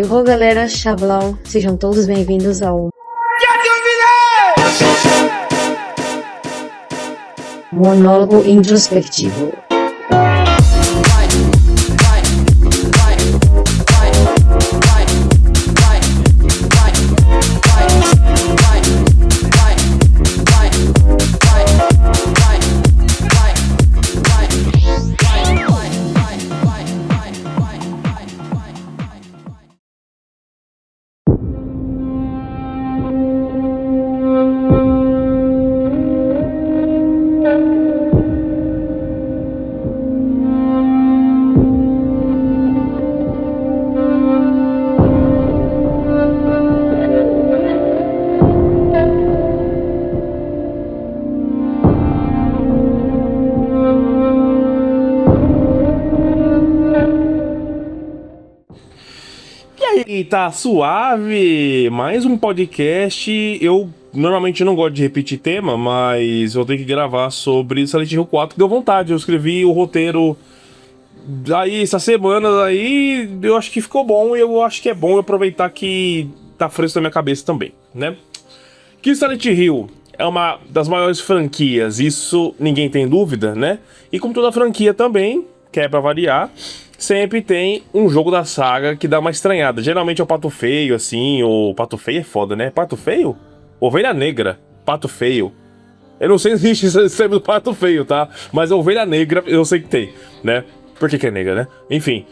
Ô galera, Xablau, sejam todos bem-vindos ao Monólogo Introspectivo. E tá suave, mais um podcast. Eu normalmente não gosto de repetir tema, mas eu tenho que gravar sobre Silent Hill 4, que deu vontade. Eu escrevi o roteiro aí essa semana, aí eu acho que ficou bom, e eu acho que é bom eu aproveitar que tá fresco na minha cabeça também, né? Que Silent Hill é uma das maiores franquias, isso ninguém tem dúvida, né? E como toda franquia também, que é pra variar, sempre tem um jogo da saga que dá uma estranhada. Geralmente é o Pato Feio, assim, ou Pato Feio é foda, né? Pato Feio? Ovelha Negra, Pato Feio. Eu não sei se existe esse do Pato Feio, tá? Mas a Ovelha Negra eu sei que tem, né? Por que é negra, né? Enfim,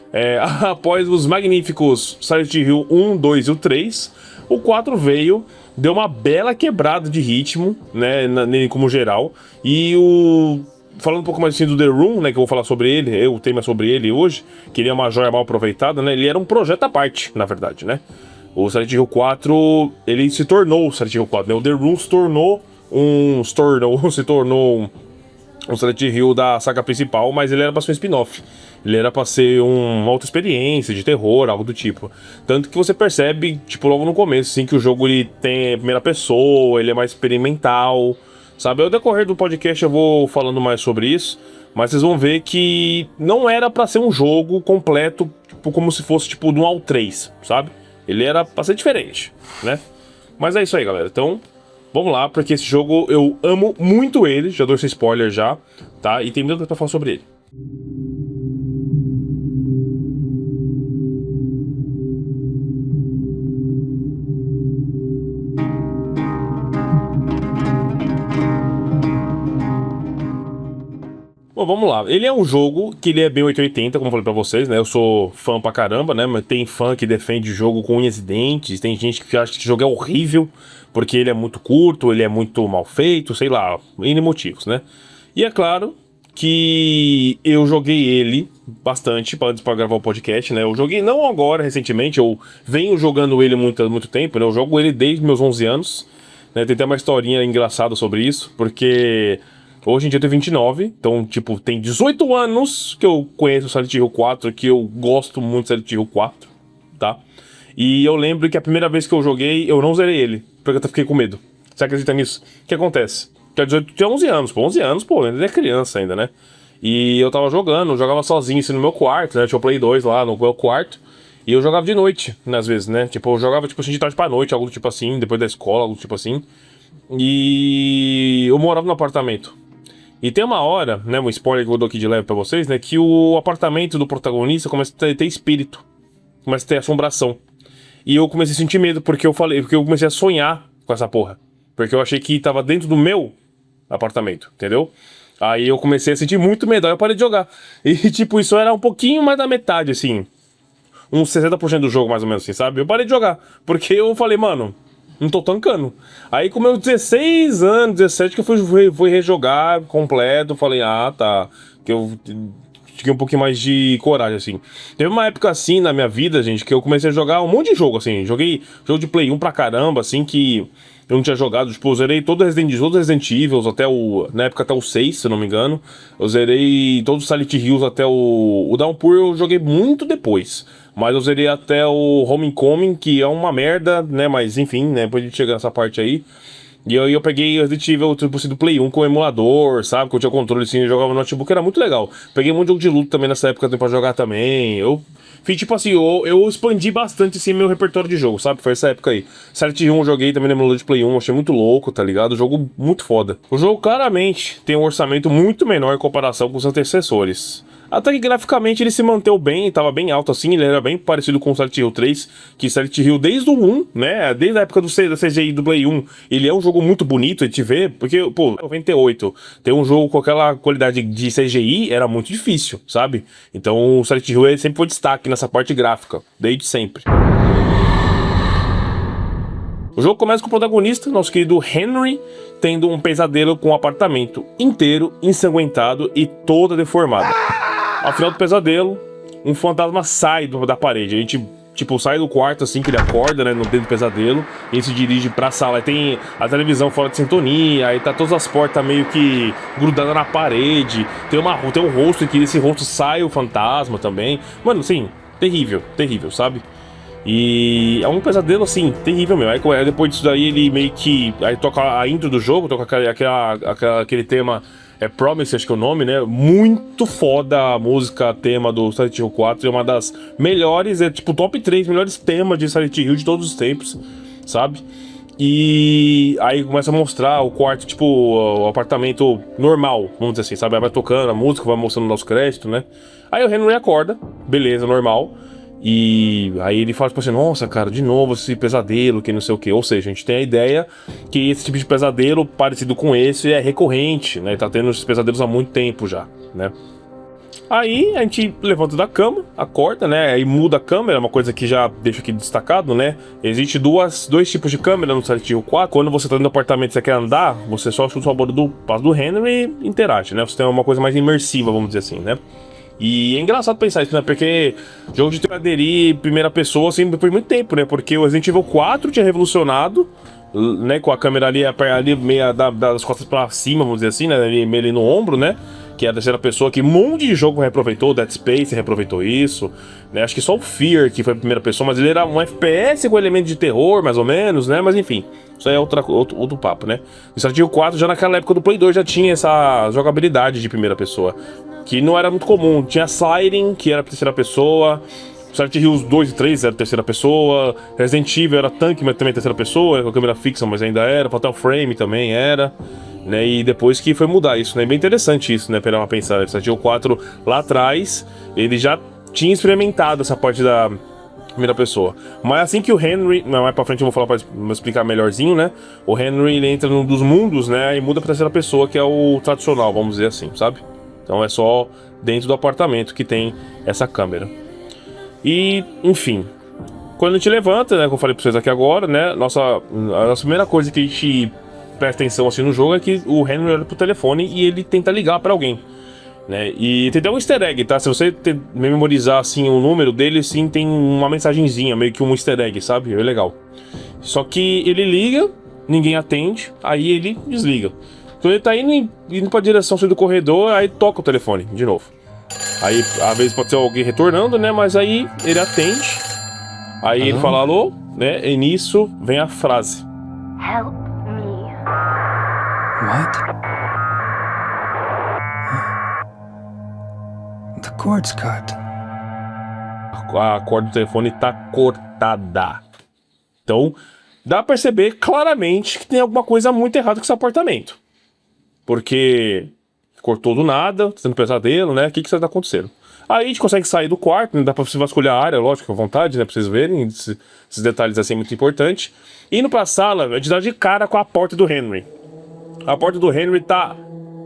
após os magníficos Silent Hill 1, 2 e o 3, o 4 veio, deu uma bela quebrada de ritmo, né? Nele como geral. E falando um pouco mais assim do The Room, né, que eu vou falar sobre ele, o tema é sobre ele hoje, que ele é uma joia mal aproveitada, né, ele era um projeto à parte, na verdade, né. O Silent Hill 4, ele se tornou o Silent Hill 4, né, o The Room se tornou um Silent Hill da saga principal, mas ele era pra ser um spin-off. Ele era pra ser uma outra experiência de terror, algo do tipo. Tanto que você percebe, tipo, logo no começo, assim, que o jogo ele tem a primeira pessoa, ele é mais experimental, sabe? Ao decorrer do podcast eu vou falando mais sobre isso, mas vocês vão ver que não era pra ser um jogo completo, tipo, como se fosse, tipo, do 1 ao 3, sabe? Ele era pra ser diferente, né? Mas é isso aí, galera. Então, vamos lá, porque esse jogo eu amo muito ele, já dou esse spoiler já, tá? E tem muita coisa pra falar sobre ele. Bom, vamos lá. Ele é um jogo que ele é bem 880, como eu falei pra vocês, né? Eu sou fã pra caramba, né? Mas tem fã que defende o jogo com unhas e dentes, tem gente que acha que esse jogo é horrível, porque ele é muito curto, ele é muito mal feito, sei lá, N motivos, né? E é claro que eu joguei ele bastante antes pra gravar o podcast, né? Eu joguei não agora, recentemente, eu venho jogando ele há muito tempo, né? Eu jogo ele desde meus 11 anos, né? Tem até uma historinha engraçada sobre isso, porque hoje em dia eu tenho 29, então, tipo, tem 18 anos que eu conheço o Silent Hill 4, que eu gosto muito do Silent Hill 4, tá? E eu lembro que a primeira vez que eu joguei, eu não zerei ele, porque eu fiquei com medo. Você acredita nisso? O que acontece? Tinha 11 anos, pô, 11 anos, pô, ainda é criança ainda, né? E eu tava jogando, eu jogava sozinho assim no meu quarto, né? Tinha o Play 2 lá no meu quarto. E eu jogava de noite, né, às vezes, né? Tipo, eu jogava, tipo assim, de tarde pra noite, algo do tipo assim, depois da escola, algo do tipo assim. E eu morava no apartamento. E tem uma hora, né, um spoiler que eu dou aqui de leve pra vocês, né, que o apartamento do protagonista começa a ter espírito, começa a ter assombração. E eu comecei a sentir medo, porque eu comecei a sonhar com essa porra. Porque eu achei que tava dentro do meu apartamento, entendeu? Aí eu comecei a sentir muito medo, aí eu parei de jogar. E tipo, isso era um pouquinho mais da metade, assim, uns 60% do jogo, mais ou menos assim, sabe? Eu parei de jogar, porque eu falei, mano, não tô tancando. Aí com meus 16 anos, 17, que eu fui rejogar completo, falei, ah, tá, que eu tinha um pouquinho mais de coragem, assim. Teve uma época assim na minha vida, gente, que eu comecei a jogar um monte de jogo, assim. Joguei jogo de Play 1 pra caramba, assim, que eu não tinha jogado. Tipo, eu zerei todo todos os Resident Evil, na época até o 6, se eu não me engano. Eu zerei todos os Silent Hills até o Downpour, eu joguei muito depois. Mas eu zerei até o Homecoming, que é uma merda, né? Mas enfim, né? Depois a gente chega nessa parte aí. E aí eu peguei Resident Evil, tipo assim, do Play 1 com emulador, sabe? Que eu tinha controle assim, eu jogava no notebook, era muito legal. Peguei um monte de jogo de luta também nessa época pra jogar também. Eu tipo assim, eu expandi bastante assim meu repertório de jogo, sabe? Foi essa época aí. Silent Hill eu joguei também no emulador de Play 1, achei muito louco, tá ligado? O jogo muito foda. O jogo claramente tem um orçamento muito menor em comparação com os antecessores. Até que graficamente ele se manteve bem, tava bem alto assim, ele era bem parecido com o Silent Hill 3, que Silent Hill desde o 1, né, desde a época da CGI do Play 1, ele é um jogo muito bonito, a gente vê, porque, pô, 98, ter um jogo com aquela qualidade de CGI era muito difícil, sabe? Então o Silent Hill sempre foi destaque nessa parte gráfica, desde sempre. O jogo começa com o protagonista, nosso querido Henry, tendo um pesadelo com um apartamento inteiro ensanguentado e toda deformada. Ao final do pesadelo, um fantasma sai da parede. A gente, tipo, sai do quarto assim que ele acorda, né, no dentro do pesadelo. E ele se dirige pra sala. Aí tem a televisão fora de sintonia. Aí tá todas as portas meio que grudadas na parede. Tem um rosto em que esse rosto sai o fantasma também. Mano, assim, terrível, terrível, sabe? E é um pesadelo, assim, terrível mesmo. Aí depois disso daí ele meio que... Aí toca a intro do jogo, toca aquele tema... Promise, acho que é o nome, né? Muito foda a música, tema do Silent Hill 4. É uma das melhores, é tipo top 3 melhores temas de Silent Hill de todos os tempos, sabe? E aí começa a mostrar o quarto, tipo, o apartamento normal, vamos dizer assim, sabe? Aí vai tocando a música, vai mostrando o nosso crédito, né? Aí o Henry acorda, beleza, normal. E aí ele fala tipo assim, nossa cara, de novo esse pesadelo, que não sei o que. Ou seja, a gente tem a ideia que esse tipo de pesadelo parecido com esse é recorrente, né? Tá tendo esses pesadelos há muito tempo já, né? Aí a gente levanta da cama, acorda, né? Aí muda a câmera, uma coisa que já deixa aqui destacado, né? Existe dois tipos de câmera no Silent Hill 4. Quando você tá dentro do apartamento e você quer andar, você só chuta o bordo do passo do Henry e interage, né? Você tem uma coisa mais imersiva, vamos dizer assim, né? E é engraçado pensar isso, né? Porque jogo de aderir primeira pessoa, assim, por muito tempo, né? Porque o Resident Evil 4 tinha revolucionado, né? Com a câmera ali meio das costas pra cima, vamos dizer assim, né? Meio ali no ombro, né? Que é a terceira pessoa, que um monte de jogo reaproveitou, Dead Space reaproveitou isso, né? Acho que só o Fear, que foi a primeira pessoa, mas ele era um FPS com elemento de terror, mais ou menos, né? Mas enfim, isso aí é outro papo, né? O Silent Hill 4, já naquela época do Play 2, já tinha essa jogabilidade de primeira pessoa, que não era muito comum. Tinha Siren, que era terceira pessoa, Silent Hill 2 e 3 era terceira pessoa, Resident Evil era tanque, mas também terceira pessoa, com a câmera fixa, mas ainda era, Fatal Frame também era, né? E depois que foi mudar isso, né? Bem interessante isso, né? Pra pensar, Silent Hill 4 lá atrás, ele já tinha experimentado essa parte da primeira pessoa. Mas assim que o Henry, mais pra frente eu vou falar pra explicar melhorzinho, né? O Henry, ele entra num dos mundos, né? E muda pra terceira pessoa, que é o tradicional, vamos dizer assim, sabe? Então é só dentro do apartamento que tem essa câmera. E, enfim, quando a gente levanta, né, como eu falei pra vocês aqui agora, né, a nossa primeira coisa que a gente presta atenção assim no jogo é que o Henry olha pro telefone e ele tenta ligar pra alguém, né, e tem até um easter egg, tá, se você memorizar assim o número dele, sim, tem uma mensagenzinha, meio que um easter egg, sabe, é legal. Só que ele liga, ninguém atende, aí ele desliga. Então ele tá indo pra direção do corredor, aí toca o telefone de novo. Aí, às vezes pode ser alguém retornando, né? Mas aí ele atende. Aí ele fala alô, né? E nisso vem a frase: Help me. What? The cord's cut. A corda do telefone tá cortada. Então, dá pra perceber claramente que tem alguma coisa muito errada com esse apartamento. Porque cortou do nada, tá tendo pesadelo, né? O que está acontecendo? Aí a gente consegue sair do quarto, né? Dá pra você vasculhar a área, lógico, à vontade, né? Pra vocês verem, esses detalhes assim muito importantes. Indo pra sala, a gente dá de cara com a porta do Henry. A porta do Henry tá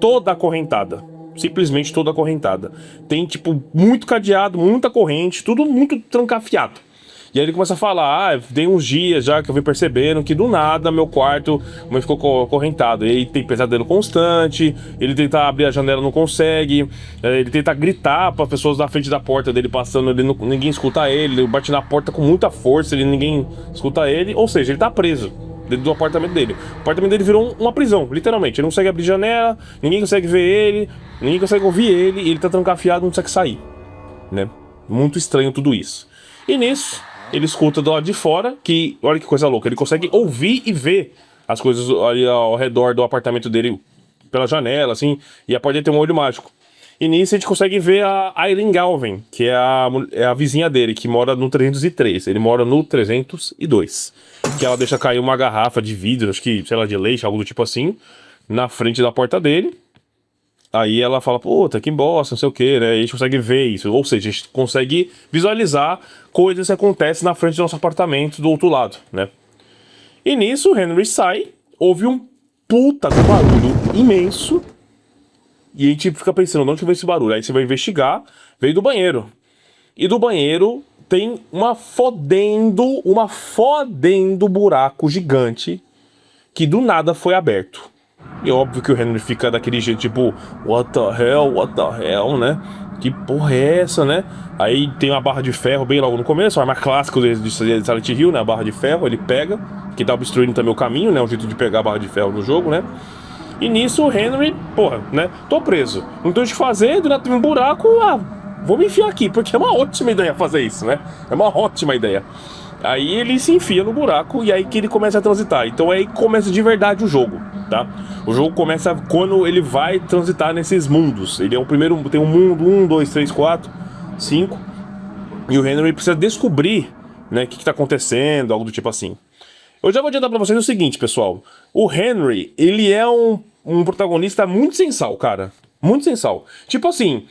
toda acorrentada. Simplesmente toda acorrentada. Tem, tipo, muito cadeado, muita corrente, tudo muito trancafiado. E aí ele começa a falar, tem uns dias já que eu vim percebendo que do nada meu quarto ficou acorrentado. E aí tem pesadelo constante, ele tenta abrir a janela, não consegue, ele tenta gritar para as pessoas da frente da porta dele passando, ninguém escuta ele bate na porta com muita força, ninguém escuta ele, ou seja, ele tá preso dentro do apartamento dele. O apartamento dele virou uma prisão, literalmente. Ele não consegue abrir janela, ninguém consegue ver ele, ninguém consegue ouvir ele, e ele tá trancafiado, não consegue sair, né? Muito estranho tudo isso. E nisso, ele escuta do lado de fora, que, olha que coisa louca, ele consegue ouvir e ver as coisas ali ao redor do apartamento dele pela janela, assim, e a porta dele tem um olho mágico. E nisso a gente consegue ver a Aileen Galvin, que é a vizinha dele, que mora no 303. Ele mora no 302. Que ela deixa cair uma garrafa de vidro, acho que, sei lá, de leite, algo do tipo assim, na frente da porta dele. Aí ela fala, puta, que bosta, não sei o que, né? E a gente consegue ver isso. Ou seja, a gente consegue visualizar coisas que acontecem na frente do nosso apartamento do outro lado, né? E nisso o Henry sai, ouve um puta do barulho imenso. E a gente fica pensando, de onde veio esse barulho? Aí você vai investigar, veio do banheiro. E do banheiro tem uma fodendo buraco gigante que do nada foi aberto. E óbvio que o Henry fica daquele jeito, tipo, what the hell, né? Que porra é essa, né? Aí tem uma barra de ferro bem logo no começo, a arma clássica de Silent Hill, né? A barra de ferro, ele pega, que tá obstruindo também o caminho, né? Um jeito de pegar a barra de ferro no jogo, né? E nisso o Henry, porra, né? Tô preso, não tenho o que fazer, do nada tem um buraco, vou me enfiar aqui, porque é uma ótima ideia fazer isso, né? É uma ótima ideia. Aí ele se enfia no buraco e aí que ele começa a transitar. Então aí começa de verdade o jogo, tá? O jogo começa quando ele vai transitar nesses mundos. Ele é o primeiro, tem um mundo, 1, 2, 3, 4, 5. E o Henry precisa descobrir, né, o que tá acontecendo, algo do tipo assim. Eu já vou adiantar pra vocês o seguinte, pessoal. O Henry, ele é um protagonista muito sensal, cara. Muito sensal. Tipo assim,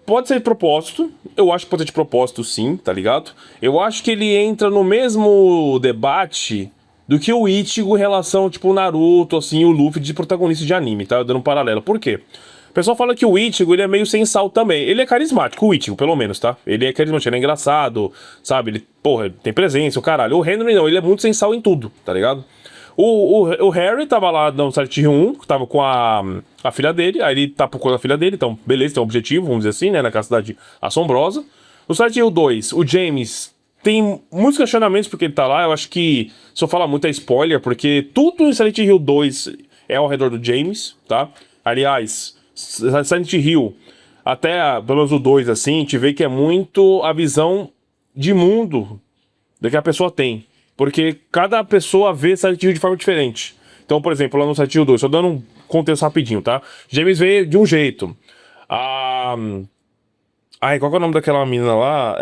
pode ser de propósito. Eu acho que pode ser de propósito, sim, tá ligado? Eu acho que ele entra no mesmo debate do que o Ichigo em relação, tipo, o Naruto, assim, o Luffy de protagonista de anime, tá? Dando um paralelo. Por quê? O pessoal fala que o Ichigo, ele é meio sensal também. Ele é carismático, o Ichigo, pelo menos, tá? Ele é carismático, ele é engraçado, sabe? Ele, porra, tem presença, o caralho. O Henry não, ele é muito sensal em tudo, tá ligado? O Harry tava lá no Silent Hill 1, tava com a filha dele, aí ele tá procurando a filha dele, então beleza, tem um objetivo, vamos dizer assim, né, naquela cidade assombrosa. No Silent Hill 2, o James tem muitos questionamentos porque ele tá lá, eu acho que se eu falar muito é spoiler, porque tudo em Silent Hill 2 é ao redor do James, tá? Aliás, Silent Hill, até pelo menos o 2, assim, a gente vê que é muito a visão de mundo que a pessoa tem. Porque cada pessoa vê Silent Hill de forma diferente. Então, por exemplo, lá no Silent Hill 2, só dando um contexto rapidinho, tá? James vê de um jeito. Ai, qual que é o nome daquela menina lá?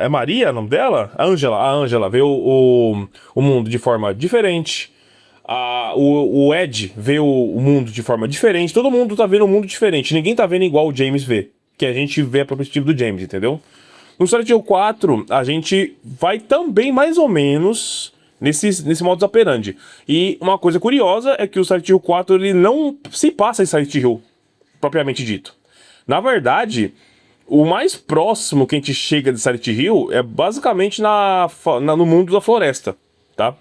É Maria o nome dela? A Angela vê o mundo de forma diferente. O Ed vê o mundo de forma diferente. Todo mundo tá vendo um mundo diferente. Ninguém tá vendo igual o James vê. Que a gente vê a perspectiva do James, entendeu? No Silent Hill 4, a gente vai também mais ou menos nesse modus operandi. E uma coisa curiosa é que o Silent Hill 4 ele não se passa em Silent Hill, propriamente dito. Na verdade, o mais próximo que a gente chega de Silent Hill é basicamente no mundo da floresta, tá?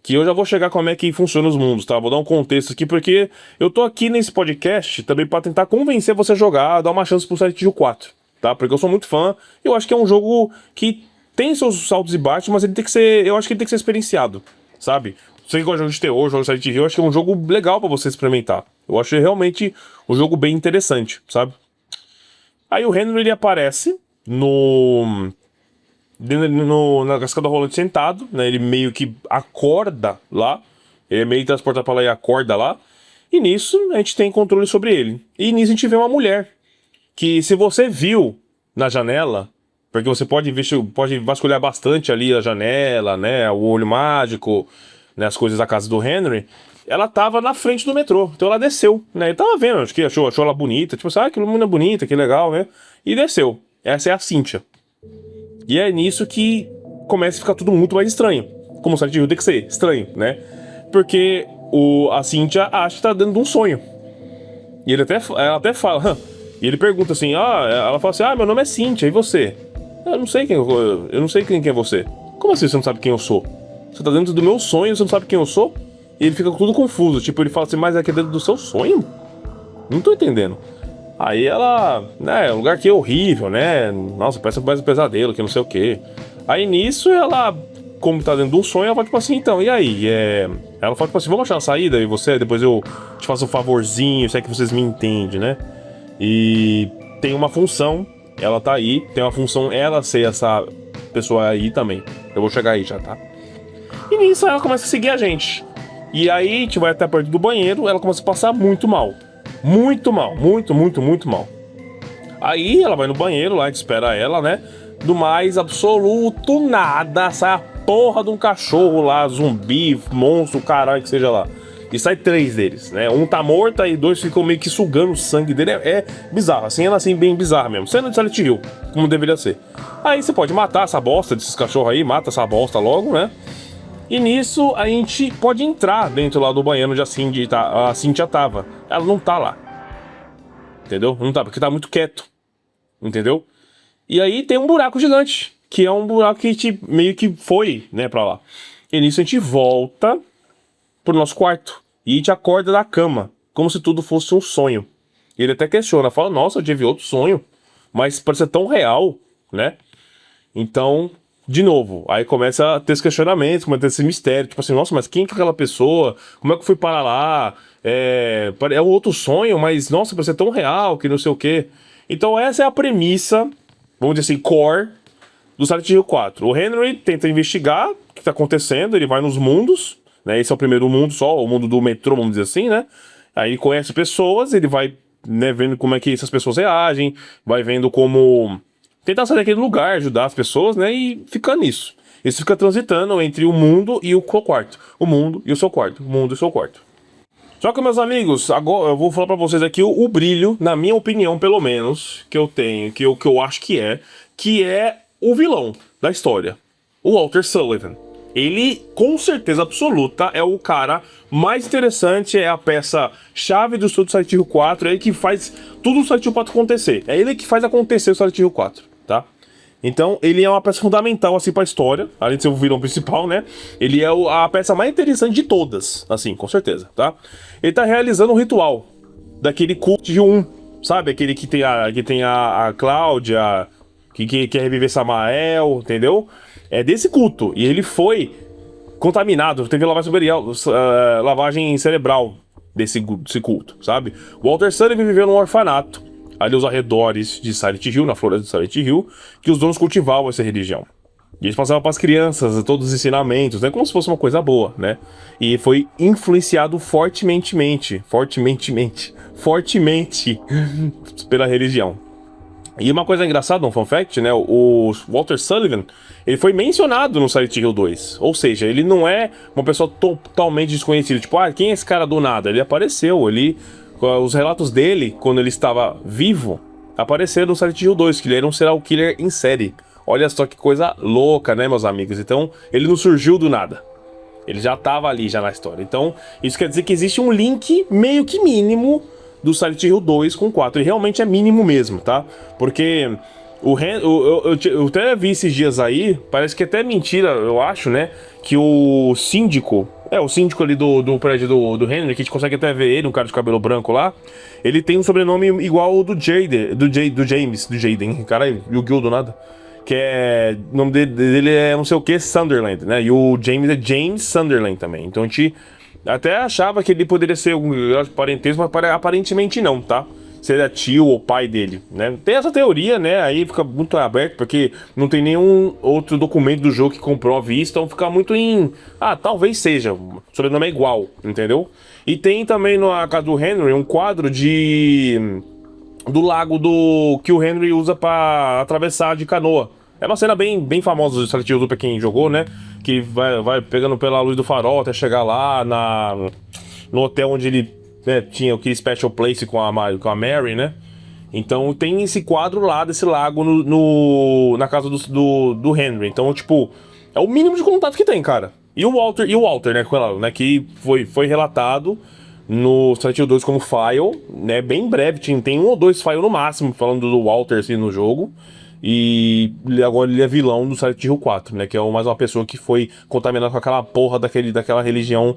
Que eu já vou chegar como é que funciona os mundos, tá? Vou dar um contexto aqui, porque eu tô aqui nesse podcast também pra tentar convencer você a jogar, dar uma chance pro Silent Hill 4. Tá? Porque eu sou muito fã, eu acho que é um jogo que tem seus saltos e baixos, mas ele tem que ser, eu acho que ele tem que ser experienciado, sabe? Você que gosta de jogo de terror, jogo de Silent Hill, eu acho que é um jogo legal pra você experimentar. Eu acho realmente um jogo bem interessante, sabe? Aí o Henry, ele aparece na cascada rolante sentado, né? Ele meio que acorda lá, ele é meio transportado pra lá e acorda lá, e nisso a gente tem controle sobre ele. E nisso a gente vê uma mulher que se você viu na janela, porque você pode vasculhar bastante ali a janela, né, o olho mágico, né, as coisas da casa do Henry, ela tava na frente do metrô, então ela desceu, né, ele tava vendo, acho que achou ela bonita, tipo assim, que menina bonita, que legal, né, e desceu. Essa é a Cynthia. E é nisso que começa a ficar tudo muito mais estranho, como o Silent Hill tem que ser estranho, né, porque a Cynthia acha que tá dentro de um sonho. E ela até fala, e ele pergunta assim, ela fala assim, meu nome é Cynthia, e você? Eu não sei quem é você. Como assim você não sabe quem eu sou? Você tá dentro do meu sonho, você não sabe quem eu sou? E ele fica tudo confuso, tipo, ele fala assim, mas é aqui dentro do seu sonho? Não tô entendendo. Aí ela, né, um lugar que é horrível, né, nossa, parece mais um pesadelo, que não sei o quê. Aí nisso ela, como tá dentro de um sonho, ela fala tipo assim, então, e aí? Ela fala tipo assim, vamos achar a saída e você, depois eu te faço um favorzinho, se é que vocês me entendem, né? E tem uma função, ela tá aí, tem uma função ela ser essa pessoa aí também. Eu vou chegar aí já, tá? E nisso ela começa a seguir a gente. E aí a gente vai até perto do banheiro, ela começa a passar muito mal. Muito mal, muito mal. Aí ela vai no banheiro lá, a gente espera ela, né? Do mais absoluto nada, sai a porra de um cachorro lá, zumbi, monstro, caralho, que seja lá. E sai 3 deles, né? Um tá morto e 2 ficam meio que sugando o sangue dele. É bizarro, assim, ela assim, bem bizarra mesmo. Cena de Silent Hill, como deveria ser. Aí você pode matar essa bosta desses cachorros aí, mata essa bosta logo, né? E nisso a gente pode entrar dentro lá do banheiro onde a Cynthia tava. Ela não tá lá. Entendeu? Não tá, porque tá muito quieto. Entendeu? E aí tem um buraco gigante, que é um buraco que a gente meio que foi, né, pra lá. E nisso a gente volta pro nosso quarto. E a gente acorda da cama, como se tudo fosse um sonho. E ele até questiona, fala, nossa, eu tive outro sonho. Mas parece ser tão real, né? Então, de novo, aí começa a ter esse questionamento, começa a ter esse mistério. Tipo assim, nossa, mas quem que é aquela pessoa? Como é que foi para lá? É um outro sonho, mas nossa, parece ser tão real, que não sei o quê. Então essa é a premissa, vamos dizer assim, core do Silent Hill 4. O Henry tenta investigar o que está acontecendo, ele vai nos mundos, né? Esse é o primeiro mundo só, o mundo do metrô, vamos dizer assim, né? Aí ele conhece pessoas, ele vai, né, vendo como é que essas pessoas reagem, vai vendo como tentar sair daquele lugar, ajudar as pessoas, né? E fica nisso. Ele fica transitando entre o mundo e o seu quarto. O mundo e o seu quarto. O mundo e o seu quarto. Só que, meus amigos, agora eu vou falar pra vocês aqui o brilho, na minha opinião, pelo menos, que eu tenho, que eu acho que é o vilão da história, o Walter Sullivan. Ele, com certeza absoluta, é o cara mais interessante, é a peça-chave do estudo do Silent Hill 4, é ele que faz tudo o Silent Hill 4 acontecer. É ele que faz acontecer o Silent Hill 4, tá? Então, ele é uma peça fundamental, assim, pra história, além de ser o vilão principal, né? Ele é a peça mais interessante de todas, assim, com certeza, tá? Ele tá realizando um ritual daquele culto de sabe? Aquele que tem a Cláudia, que quer reviver Samael, entendeu? É desse culto. E ele foi contaminado, teve lavagem cerebral desse culto, sabe? Walter Sullivan viveu num orfanato, ali aos arredores de Silent Hill, na floresta de Silent Hill, que os donos cultivavam essa religião. E eles passavam para as crianças todos os ensinamentos, né, como se fosse uma coisa boa, né? E foi influenciado fortemente pela religião. E uma coisa engraçada, um fun fact, né? O Walter Sullivan, ele foi mencionado no Silent Hill 2. Ou seja, ele não é uma pessoa totalmente desconhecida. Tipo, quem é esse cara do nada? Ele apareceu, os relatos dele, quando ele estava vivo, apareceram no Silent Hill 2, que ele era um serial killer em série. Olha só que coisa louca, né, meus amigos? Então, ele não surgiu do nada. Ele já estava ali, já na história. Então, isso quer dizer que existe um link meio que mínimo do Silent Hill 2 com 4. E realmente é mínimo mesmo, tá? Porque eu até vi esses dias aí, parece que é até mentira, eu acho, né? Que o síndico ali do prédio do Henry, que a gente consegue até ver ele, um cara de cabelo branco lá, ele tem um sobrenome igual ao do Jaden, caralho, Yu-Gi-Oh! Do nada. Que o nome dele é não sei o que, Sunderland, né? E o James é James Sunderland também. Então a gente até achava que ele poderia ser um parentesco, mas aparentemente não, tá? Seria tio ou pai dele, né? Tem essa teoria, né? Aí fica muito aberto, porque não tem nenhum outro documento do jogo que comprove isso, então fica muito talvez seja, o sobrenome é igual, entendeu? E tem também na casa do Henry um quadro do lago que o Henry usa pra atravessar de canoa. É uma cena bem famosa do Silent Hill pra quem jogou, né? Que vai pegando pela luz do farol até chegar lá no hotel onde ele, né, tinha aquele special place com a Mary, né? Então tem esse quadro lá desse lago na casa do Henry. Então, tipo, é o mínimo de contato que tem, cara. E o Walter, né, com ela, né, que foi relatado no Silent Hill 2 como file, né, bem breve, tem 1 ou 2 files no máximo falando do Walter assim no jogo. E agora ele é vilão do Silent Hill 4, né, que é mais uma pessoa que foi contaminada com aquela porra daquela religião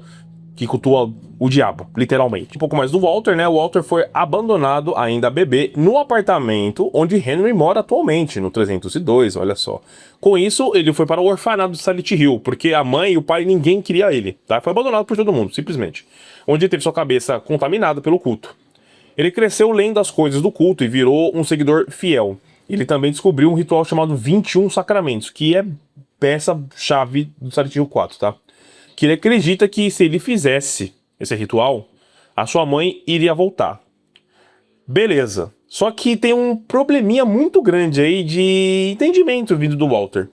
que cultua o diabo, literalmente. Um pouco mais do Walter, né? O Walter foi abandonado, ainda bebê, no apartamento onde Henry mora atualmente, no 302, olha só. Com isso, ele foi para o orfanato de Silent Hill, porque a mãe e o pai, ninguém queria ele, tá? Foi abandonado por todo mundo, simplesmente. Onde ele teve sua cabeça contaminada pelo culto. Ele cresceu lendo as coisas do culto e virou um seguidor fiel. Ele também descobriu um ritual chamado 21 Sacramentos, que é peça-chave do Silent Hill 4, tá? Que ele acredita que se ele fizesse esse ritual, a sua mãe iria voltar. Beleza. Só que tem um probleminha muito grande aí de entendimento vindo do Walter.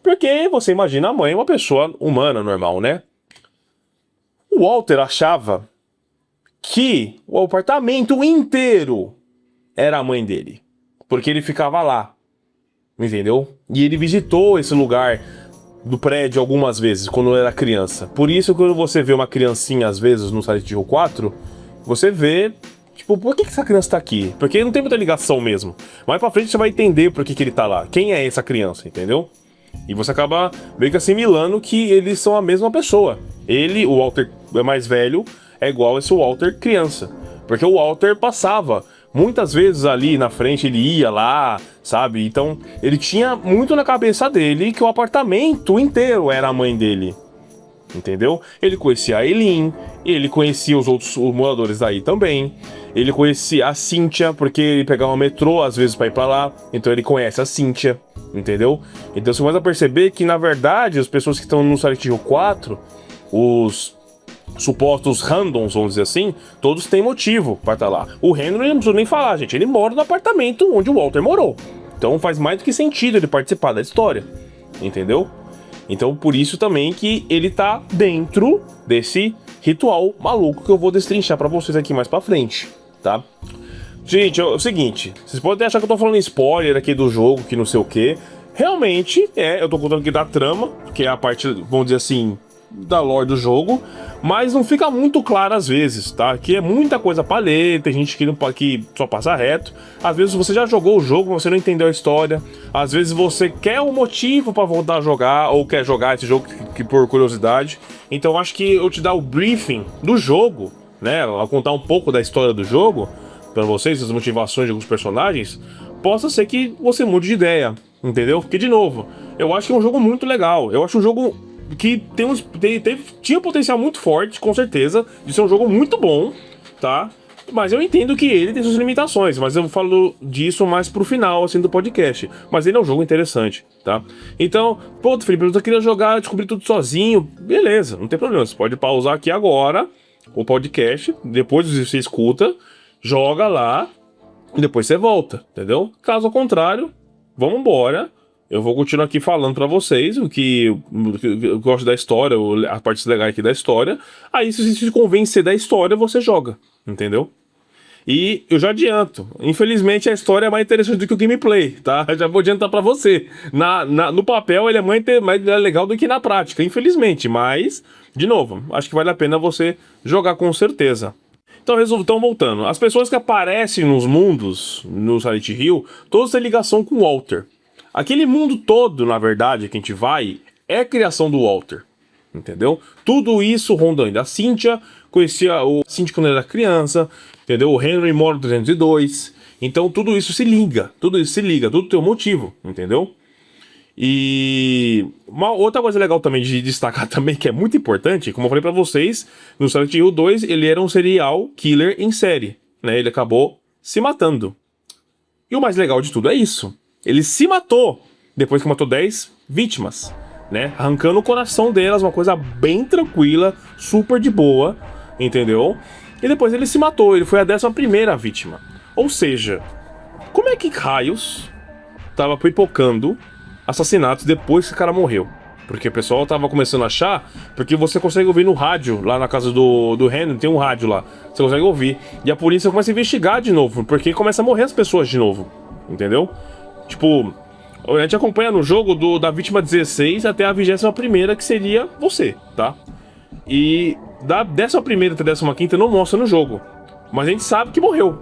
Porque você imagina a mãe, uma pessoa humana normal, né? O Walter achava que o apartamento inteiro era a mãe dele. Porque ele ficava lá. Entendeu? E ele visitou esse lugar do prédio algumas vezes, quando era criança. Por isso, quando você vê uma criancinha, às vezes, no Silent Hill 4, você vê, tipo, por que essa criança tá aqui? Porque não tem muita ligação mesmo. Mais pra frente você vai entender por que ele tá lá. Quem é essa criança, entendeu? E você acaba meio que assimilando que eles são a mesma pessoa. Ele, o Walter mais velho, é igual esse Walter criança. Porque o Walter passava muitas vezes ali na frente, ele ia lá, sabe? Então, ele tinha muito na cabeça dele que o apartamento inteiro era a mãe dele. Entendeu? Ele conhecia a Eileen, ele conhecia os outros moradores daí também. Ele conhecia a Cynthia, porque ele pegava o metrô às vezes pra ir pra lá. Então ele conhece a Cynthia, entendeu? Então você começa a perceber que, na verdade, as pessoas que estão no Silent Hill 4, os supostos randoms, vamos dizer assim, todos têm motivo para estar lá. O Henry não precisa nem falar, gente. Ele mora no apartamento onde o Walter morou. Então faz mais do que sentido ele participar da história, entendeu? Então por isso também que ele tá dentro desse ritual maluco que eu vou destrinchar para vocês aqui mais para frente, tá? Gente, é o seguinte, vocês podem achar que eu tô falando spoiler aqui do jogo, que não sei o que. Realmente, eu tô contando aqui da trama, que é a parte, vamos dizer assim, da lore do jogo, mas não fica muito claro às vezes, tá? Que é muita coisa pra ler, tem gente que só passa reto. Às vezes você já jogou o jogo, você não entendeu a história. Às vezes você quer um motivo pra voltar a jogar, ou quer jogar esse jogo que por curiosidade. Então acho que eu te dar o briefing do jogo, né? Ao contar um pouco da história do jogo pra vocês, as motivações de alguns personagens, possa ser que você mude de ideia, entendeu? Porque, de novo, eu acho que é um jogo muito legal. Eu acho um jogo que tinha um potencial muito forte, com certeza, de ser um jogo muito bom, tá? Mas eu entendo que ele tem suas limitações, mas eu falo disso mais pro final, assim, do podcast. Mas ele é um jogo interessante, tá? Então, pô, Felipe, eu queria jogar, descobrir tudo sozinho. Beleza, não tem problema, você pode pausar aqui agora o podcast, depois você escuta, joga lá, e depois você volta, entendeu? Caso contrário, vamos embora. Eu vou continuar aqui falando pra vocês o que eu gosto da história, as partes legais aqui da história. Aí, se você se convencer da história, você joga, entendeu? E eu já adianto, infelizmente a história é mais interessante do que o gameplay, tá? Já vou adiantar pra você. No papel ele é mais legal do que na prática, infelizmente. Mas, de novo, acho que vale a pena você jogar com certeza. Então voltando, as pessoas que aparecem nos mundos, no Silent Hill, todos têm ligação com o Walter. Aquele mundo todo, na verdade, que a gente vai, é a criação do Walter, entendeu? Tudo isso rondando. A Cynthia, conhecia o Cynthia quando era criança, entendeu? O Henry mora no 302, então tudo isso se liga, tudo tem um motivo, entendeu? E uma outra coisa legal também de destacar também, que é muito importante, como eu falei pra vocês, no Silent Hill 2, ele era um serial killer em série, né? Ele acabou se matando. E o mais legal de tudo é isso. Ele se matou depois que matou 10 vítimas, né? Arrancando o coração delas, uma coisa bem tranquila, super de boa, entendeu? E depois ele se matou, ele foi a 11ª vítima. Ou seja, como é que raios tava pipocando assassinatos depois que o cara morreu? Porque o pessoal tava começando a achar, porque você consegue ouvir no rádio, lá na casa do Henry, tem um rádio lá, você consegue ouvir. E a polícia começa a investigar de novo, porque começa a morrer as pessoas de novo, entendeu? Tipo, a gente acompanha no jogo da vítima 16 até a 21ª, que seria você, tá? E da 11ª até 15ª não mostra no jogo, mas a gente sabe que morreu.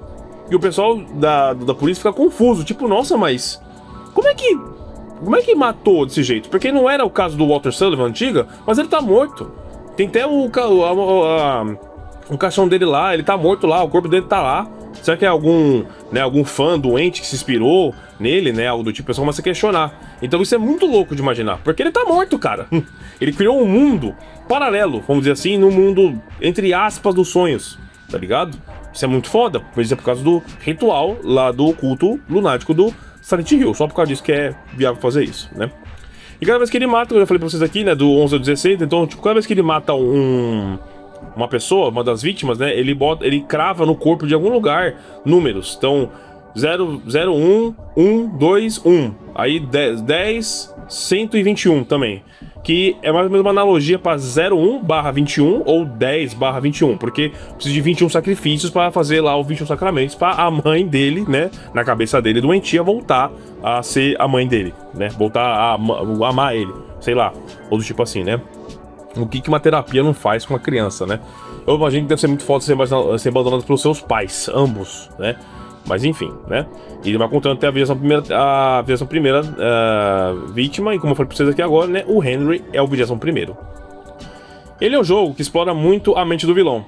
E o pessoal da polícia fica confuso, tipo, nossa, mas como é que matou desse jeito? Porque não era o caso do Walter Sullivan antiga, mas ele tá morto. Tem até o caixão dele lá, ele tá morto lá, o corpo dele tá lá. Será que é algum fã doente que se inspirou nele, né? Algo do tipo, o pessoal começa a questionar. Então isso é muito louco de imaginar, porque ele tá morto, cara. Ele criou um mundo paralelo, vamos dizer assim, no mundo, entre aspas, dos sonhos, tá ligado? Isso é muito foda, mas é por causa do ritual lá do culto lunático do Silent Hill, só por causa disso que é viável fazer isso, né? E cada vez que ele mata, eu já falei pra vocês aqui, né, do 11 ao 16, então, tipo, cada vez que ele mata uma pessoa, uma das vítimas, né? Ele crava no corpo de algum lugar números. Então, 0, 0, 1, 1, 2, 1. Aí 10, 121 também. Que é mais ou menos uma analogia para 01/21 ou 10/21, porque precisa de 21 sacrifícios para fazer lá os 21 sacramentos para a mãe dele, né, na cabeça dele doentia, voltar a ser a mãe dele, né, voltar a amar ele, sei lá, ou do tipo assim, né. O que uma terapia não faz com uma criança, né? Eu imagino que deve ser muito foda ser abandonado pelos seus pais, ambos, né? Mas enfim, né? E ele vai contando até a 21ª vítima, e como eu falei pra vocês aqui agora, né? O Henry é o 21º. Ele é um jogo que explora muito a mente do vilão.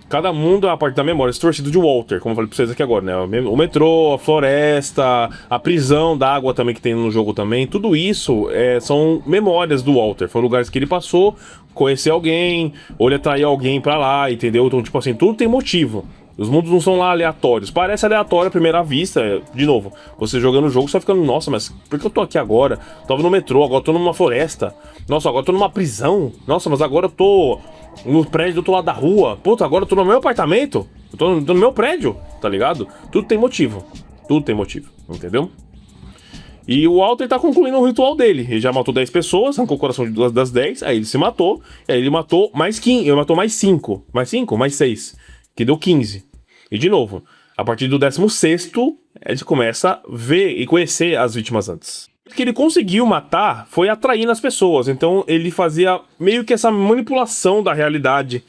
Cada mundo é a parte da memória distorcida de Walter, como eu falei pra vocês aqui agora, né? O metrô, a floresta, a prisão da água também que tem no jogo também. Tudo isso são memórias do Walter. Foram lugares que ele passou, conhecer alguém, ou ele atrair alguém pra lá, entendeu? Então, tipo assim, tudo tem motivo. Os mundos não são lá aleatórios. Parece aleatório à primeira vista. De novo, você jogando o jogo, você vai ficando, nossa, mas por que eu tô aqui agora? Tava no metrô, agora eu tô numa floresta. Nossa, agora eu tô numa prisão. Nossa, mas agora eu tô no prédio do outro lado da rua. Puta, agora eu tô no meu apartamento. Eu tô no meu prédio, tá ligado? Tudo tem motivo. Tudo tem motivo, entendeu? E o Walter tá concluindo o ritual dele. Ele já matou 10 pessoas, arrancou o coração das 10. Aí ele se matou. Aí ele matou mais 15. Ele matou mais 5. Mais 5? Mais 6. Que deu 15. E de novo, a partir do 16º, ele começa a ver e conhecer as vítimas antes. O que ele conseguiu matar foi atraindo as pessoas. Então ele fazia meio que essa manipulação da realidade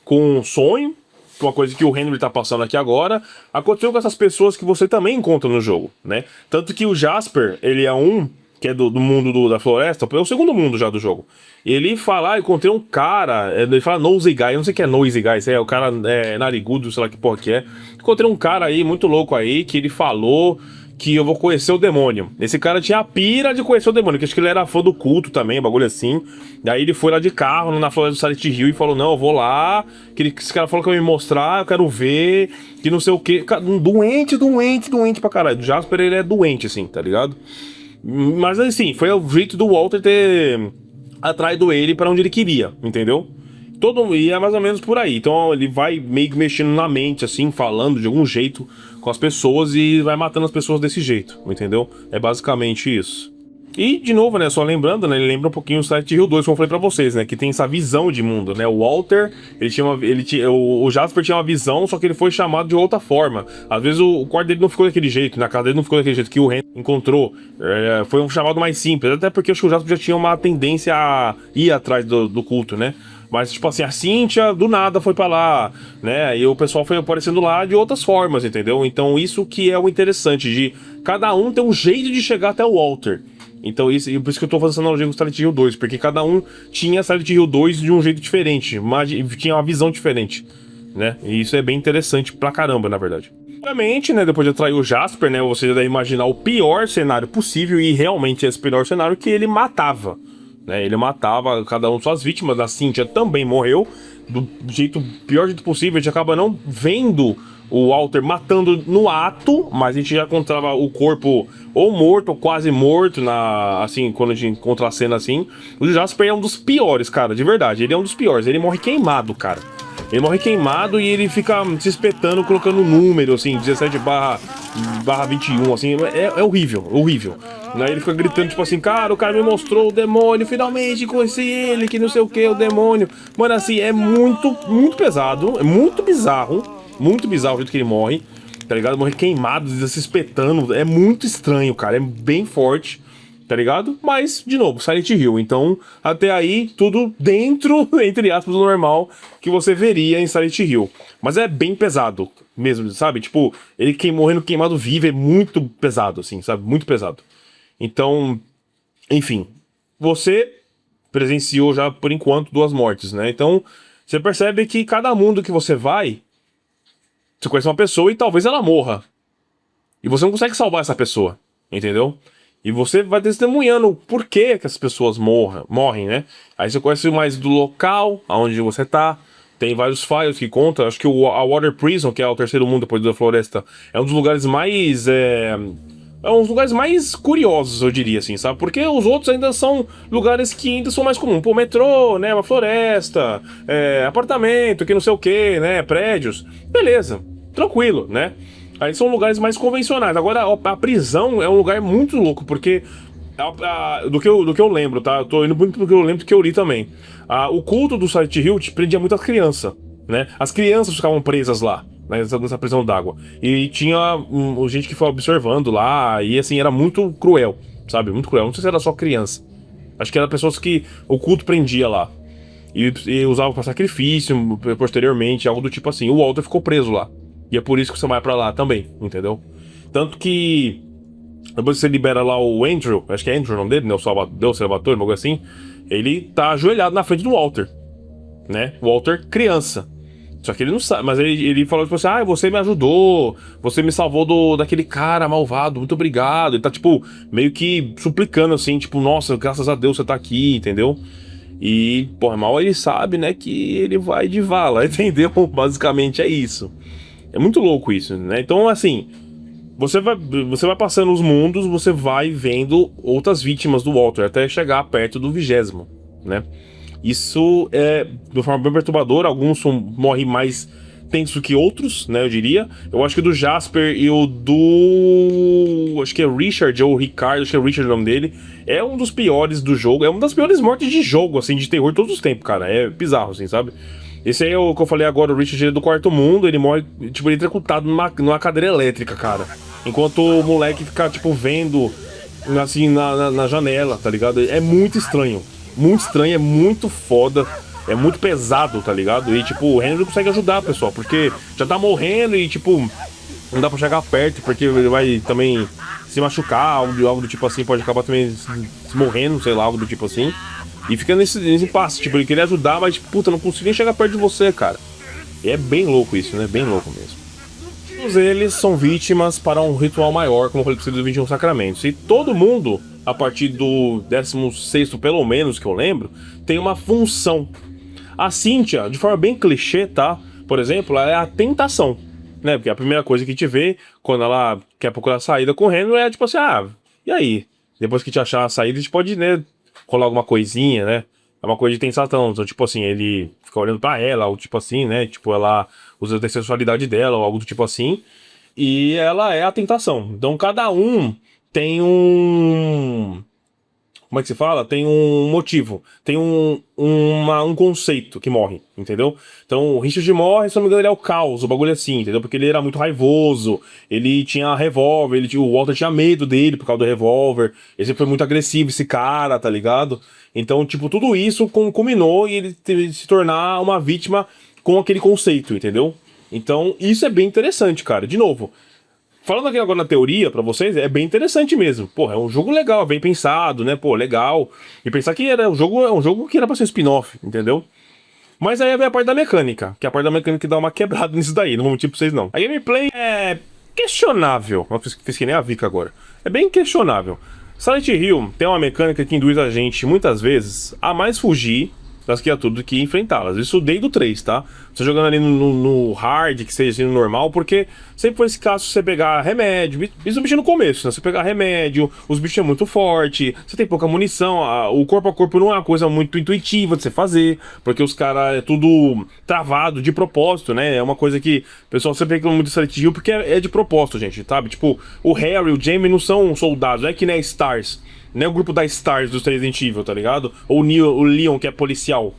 com um sonho, que é uma coisa que o Henry tá passando aqui agora. Aconteceu com essas pessoas que você também encontra no jogo, né? Tanto que o Jasper, ele é um que é do mundo da floresta, é o segundo mundo já do jogo. Ele fala, encontrei um cara, ele fala Nosy Guy, eu não sei o que é Nosy Guy, é o cara narigudo, sei lá que porra que é. Encontrei um cara aí, muito louco aí, que ele falou que eu vou conhecer o demônio. Esse cara tinha a pira de conhecer o demônio, que acho que ele era fã do culto também, bagulho assim. Daí ele foi lá de carro, na floresta do Silent Hill, e falou, não, eu vou lá, que esse cara falou que ia me mostrar, eu quero ver, que não sei o que. Doente pra caralho. O Jasper, ele é doente, assim, tá ligado? Mas assim, foi o jeito do Walter ter atraído ele pra onde ele queria, entendeu? E é mais ou menos por aí. Então ele vai meio que mexendo na mente, assim, falando de algum jeito com as pessoas e vai matando as pessoas desse jeito, entendeu? É basicamente isso. E, de novo, né, só lembrando, né, ele lembra um pouquinho o Silent Hill 2, como eu falei pra vocês, né, que tem essa visão de mundo, né, o Walter, o Jasper tinha uma visão, só que ele foi chamado de outra forma. Às vezes o quarto dele não ficou daquele jeito, na casa dele não ficou daquele jeito que o Henry encontrou, foi um chamado mais simples, até porque acho que o Jasper já tinha uma tendência a ir atrás do culto, né. Mas, tipo assim, a Cynthia do nada foi pra lá, né? E o pessoal foi aparecendo lá de outras formas, entendeu? Então isso que é o interessante, de cada um ter um jeito de chegar até o Walter. Então e por isso que eu tô fazendo essa analogia com o Silent Hill 2, porque cada um tinha Silent Hill 2 de um jeito diferente, tinha uma visão diferente, né? E isso é bem interessante pra caramba, na verdade. Obviamente, né, depois de atrair o Jasper, né, você já deve imaginar o pior cenário possível, e realmente esse pior cenário que ele matava. Né, ele matava cada um de suas vítimas. A Cynthia também morreu do pior jeito possível. A gente acaba não vendo o Walter matando no ato, mas a gente já encontrava o corpo ou morto ou quase morto assim, quando a gente encontra a cena assim. O Jasper é um dos piores, cara, de verdade. Ele é um dos piores. Ele morre queimado, cara. Ele morre queimado e ele fica se espetando, colocando número, assim, 17/21, assim, é horrível, horrível. Aí ele fica gritando, tipo assim, cara, o cara me mostrou o demônio, finalmente conheci ele, que não sei o que, o demônio. Mano, assim, é muito pesado, é muito bizarro o jeito que ele morre, tá ligado? Morre queimado, se espetando, é muito estranho, cara, é bem forte. Tá ligado? Mas, de novo, Silent Hill. Então, até aí, tudo dentro, entre aspas, do normal que você veria em Silent Hill. Mas é bem pesado mesmo, sabe? Tipo, ele morrendo queimado vivo é muito pesado, assim, sabe? Muito pesado. Então, enfim. Você presenciou já, por enquanto, 2 mortes, né? Então, você percebe que cada mundo que você vai, você conhece uma pessoa e talvez ela morra. E você não consegue salvar essa pessoa, entendeu? E você vai testemunhando o porquê que as pessoas morrem, né? Aí você conhece mais do local, aonde você tá. Tem vários files que contam. Acho que a Water Prison, que é o terceiro mundo depois da floresta, é um dos lugares mais é uns lugares mais curiosos, eu diria assim, sabe? Porque os outros ainda são lugares que ainda são mais comuns. Pô, metrô, né? Uma floresta, apartamento, que não sei o que, né? Prédios. Beleza, tranquilo, né? Aí são lugares mais convencionais. Agora, a prisão é um lugar muito louco, porque do que eu lembro, tá? Eu tô indo muito do que eu lembro que eu li também. O culto do Silent Hill prendia muito as crianças, né? As crianças ficavam presas lá, nessa prisão d'água. E tinha gente que foi observando lá, e assim, era muito cruel, sabe? Muito cruel. Não sei se era só criança. Acho que eram pessoas que o culto prendia lá. E usava para sacrifício, posteriormente, algo do tipo assim. O Walter ficou preso lá. E é por isso que você vai pra lá também, entendeu? Tanto que depois que você libera lá o Andrew, acho que é Andrew o nome dele, né? O Salvador, algo assim. Ele tá ajoelhado na frente do Walter, né? Walter criança. Só que ele não sabe, mas ele falou tipo assim, você me ajudou, você me salvou daquele cara malvado, muito obrigado. Ele tá tipo, meio que suplicando assim, tipo, nossa, graças a Deus você tá aqui, entendeu? E, porra, mal ele sabe, né, que ele vai de vala, entendeu? Basicamente é isso. É muito louco isso, né? Então, assim, você vai passando os mundos, você vai vendo outras vítimas do Walter, até chegar perto do 20º, né? Isso é de uma forma bem perturbadora. Alguns morrem mais tenso que outros, né, eu diria. Eu acho que o do Jasper e o do... acho que é Richard ou Ricardo, acho que é Richard o nome dele. É um dos piores do jogo. É uma das piores mortes de jogo, assim, de terror de todos os tempos, cara. É bizarro, assim, sabe? Esse aí é o que eu falei agora, o Richard, ele é do quarto mundo. Ele morre, tipo, ele é eletrocutado numa cadeira elétrica, cara. Enquanto o moleque fica, tipo, vendo, assim, na janela, tá ligado? É muito estranho. Muito estranho, é muito foda, é muito pesado, tá ligado? E tipo, o Henry não consegue ajudar, pessoal, porque já tá morrendo e tipo, não dá pra chegar perto, porque ele vai também se machucar, algo do tipo assim, pode acabar também se morrendo, sei lá, algo do tipo assim. E fica nesse impasse, tipo, ele queria ajudar, mas tipo, puta, não consigo nem chegar perto de você, cara. E é bem louco isso, né? Bem louco mesmo. Todos eles são vítimas para um ritual maior, como eu falei pra vocês, dos 21 Sacramentos. E todo mundo, a partir do 16º, pelo menos, que eu lembro, tem uma função. A Cynthia, de forma bem clichê, tá? Por exemplo, ela é a tentação, né? Porque a primeira coisa que a gente vê quando ela quer procurar saída com o Henry é tipo assim, e aí? Depois que te achar a saída, a gente pode, né, rolar alguma coisinha, né? É uma coisa de tentação. Então, tipo assim, ele fica olhando pra ela, ou tipo assim, né? Tipo, ela usa da sexualidade dela, ou algo do tipo assim. E ela é a tentação. Então, cada um tem um... como é que se fala? Tem um motivo. Tem um conceito que morre, entendeu? Então, o Richard morre, se não me engano, ele é o caos, o bagulho assim, entendeu? Porque ele era muito raivoso, ele tinha revólver, o Walter tinha medo dele por causa do revólver, ele sempre foi muito agressivo, esse cara, tá ligado? Então, tipo, tudo isso culminou e ele teve de se tornar uma vítima com aquele conceito, entendeu? Então, isso é bem interessante, cara. De novo, falando aqui agora na teoria pra vocês, é bem interessante mesmo. Porra, é um jogo legal, bem pensado, né? Pô, legal. E pensar que é um jogo que era pra ser um spin-off, entendeu? Mas aí vem a parte da mecânica, que é a parte da mecânica que dá uma quebrada nisso daí, não vou mentir pra vocês não. A gameplay é questionável. Eu fiz que nem a Vika agora. É bem questionável. Silent Hill tem uma mecânica que induz a gente, muitas vezes, a mais fugir das criaturas do que enfrentá-las. Isso desde o 3, tá? Você jogando ali no hard, que seja assim, no normal, porque sempre foi esse caso você pegar remédio, isso o bicho no começo, né? Você pegar remédio, os bichos é muito forte, você tem pouca munição, o corpo a corpo não é uma coisa muito intuitiva de você fazer, porque os caras é tudo travado de propósito, né? É uma coisa que o pessoal sempre reclama muito de Silent Hill, porque é de propósito, gente, sabe? Tipo, o Harry e o Jamie não são soldados, não é que nem a Stars. Não é o grupo da Stars dos Resident Evil, tá ligado? Ou o Leon, que é policial,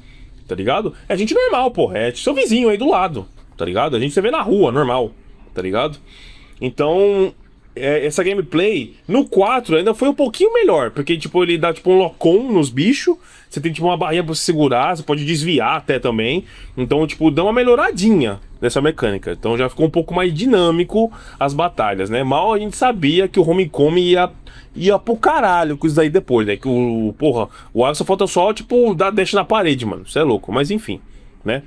tá ligado? É gente normal, porra. É seu vizinho aí do lado, tá ligado? A gente você vê na rua, normal, tá ligado? Então, essa gameplay, no 4 ainda foi um pouquinho melhor. Porque, tipo, ele dá tipo um lock-on nos bichos. Você tem, tipo, uma barrinha pra se segurar. Você pode desviar até também. Então, tipo, dá uma melhoradinha nessa mecânica. Então já ficou um pouco mais dinâmico as batalhas, né? Mal a gente sabia que o Homecoming ia pro caralho com isso daí depois, né? Que o Alisson só falta só, tipo, dar dash na parede, mano. Isso é louco, mas enfim, né?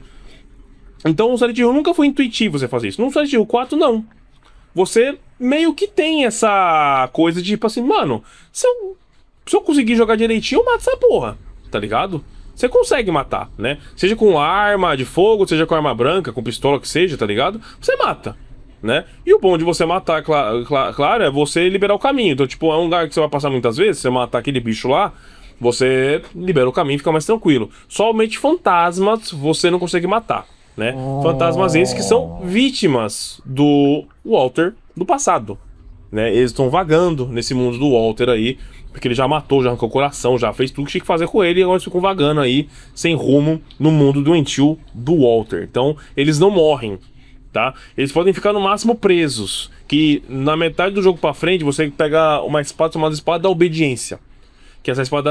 Então o Silent Hill nunca foi intuitivo você fazer isso. No Silent Hill 4, não. Você meio que tem essa coisa de, tipo assim, mano, se eu conseguir jogar direitinho, eu mato essa porra, tá ligado? Você consegue matar, né? Seja com arma de fogo, seja com arma branca, com pistola, que seja, tá ligado? Você mata. né? E o bom de você matar, claro, é você liberar o caminho. Então, tipo, é um lugar que você vai passar muitas vezes, você matar aquele bicho lá, você libera o caminho e fica mais tranquilo. Somente fantasmas você não consegue matar, né? Fantasmas esses que são vítimas do Walter do passado, né? Eles estão vagando nesse mundo do Walter aí, porque ele já matou, já arrancou o coração, já fez tudo que tinha que fazer com ele, e agora eles ficam vagando aí, sem rumo, no mundo doentio do Walter. Então, eles não morrem, tá? Eles podem ficar no máximo presos, que na metade do jogo pra frente, você pega uma espada chamada Espada da Obediência, que essa espada,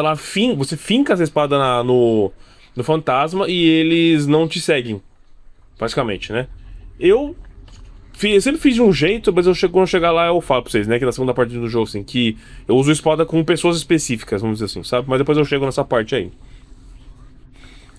você finca essa espada no fantasma e eles não te seguem, praticamente, né? Eu sempre fiz de um jeito, mas quando chegar lá eu falo pra vocês, né? Que na segunda parte do jogo, assim, que eu uso espada com pessoas específicas, vamos dizer assim, sabe? Mas depois eu chego nessa parte aí.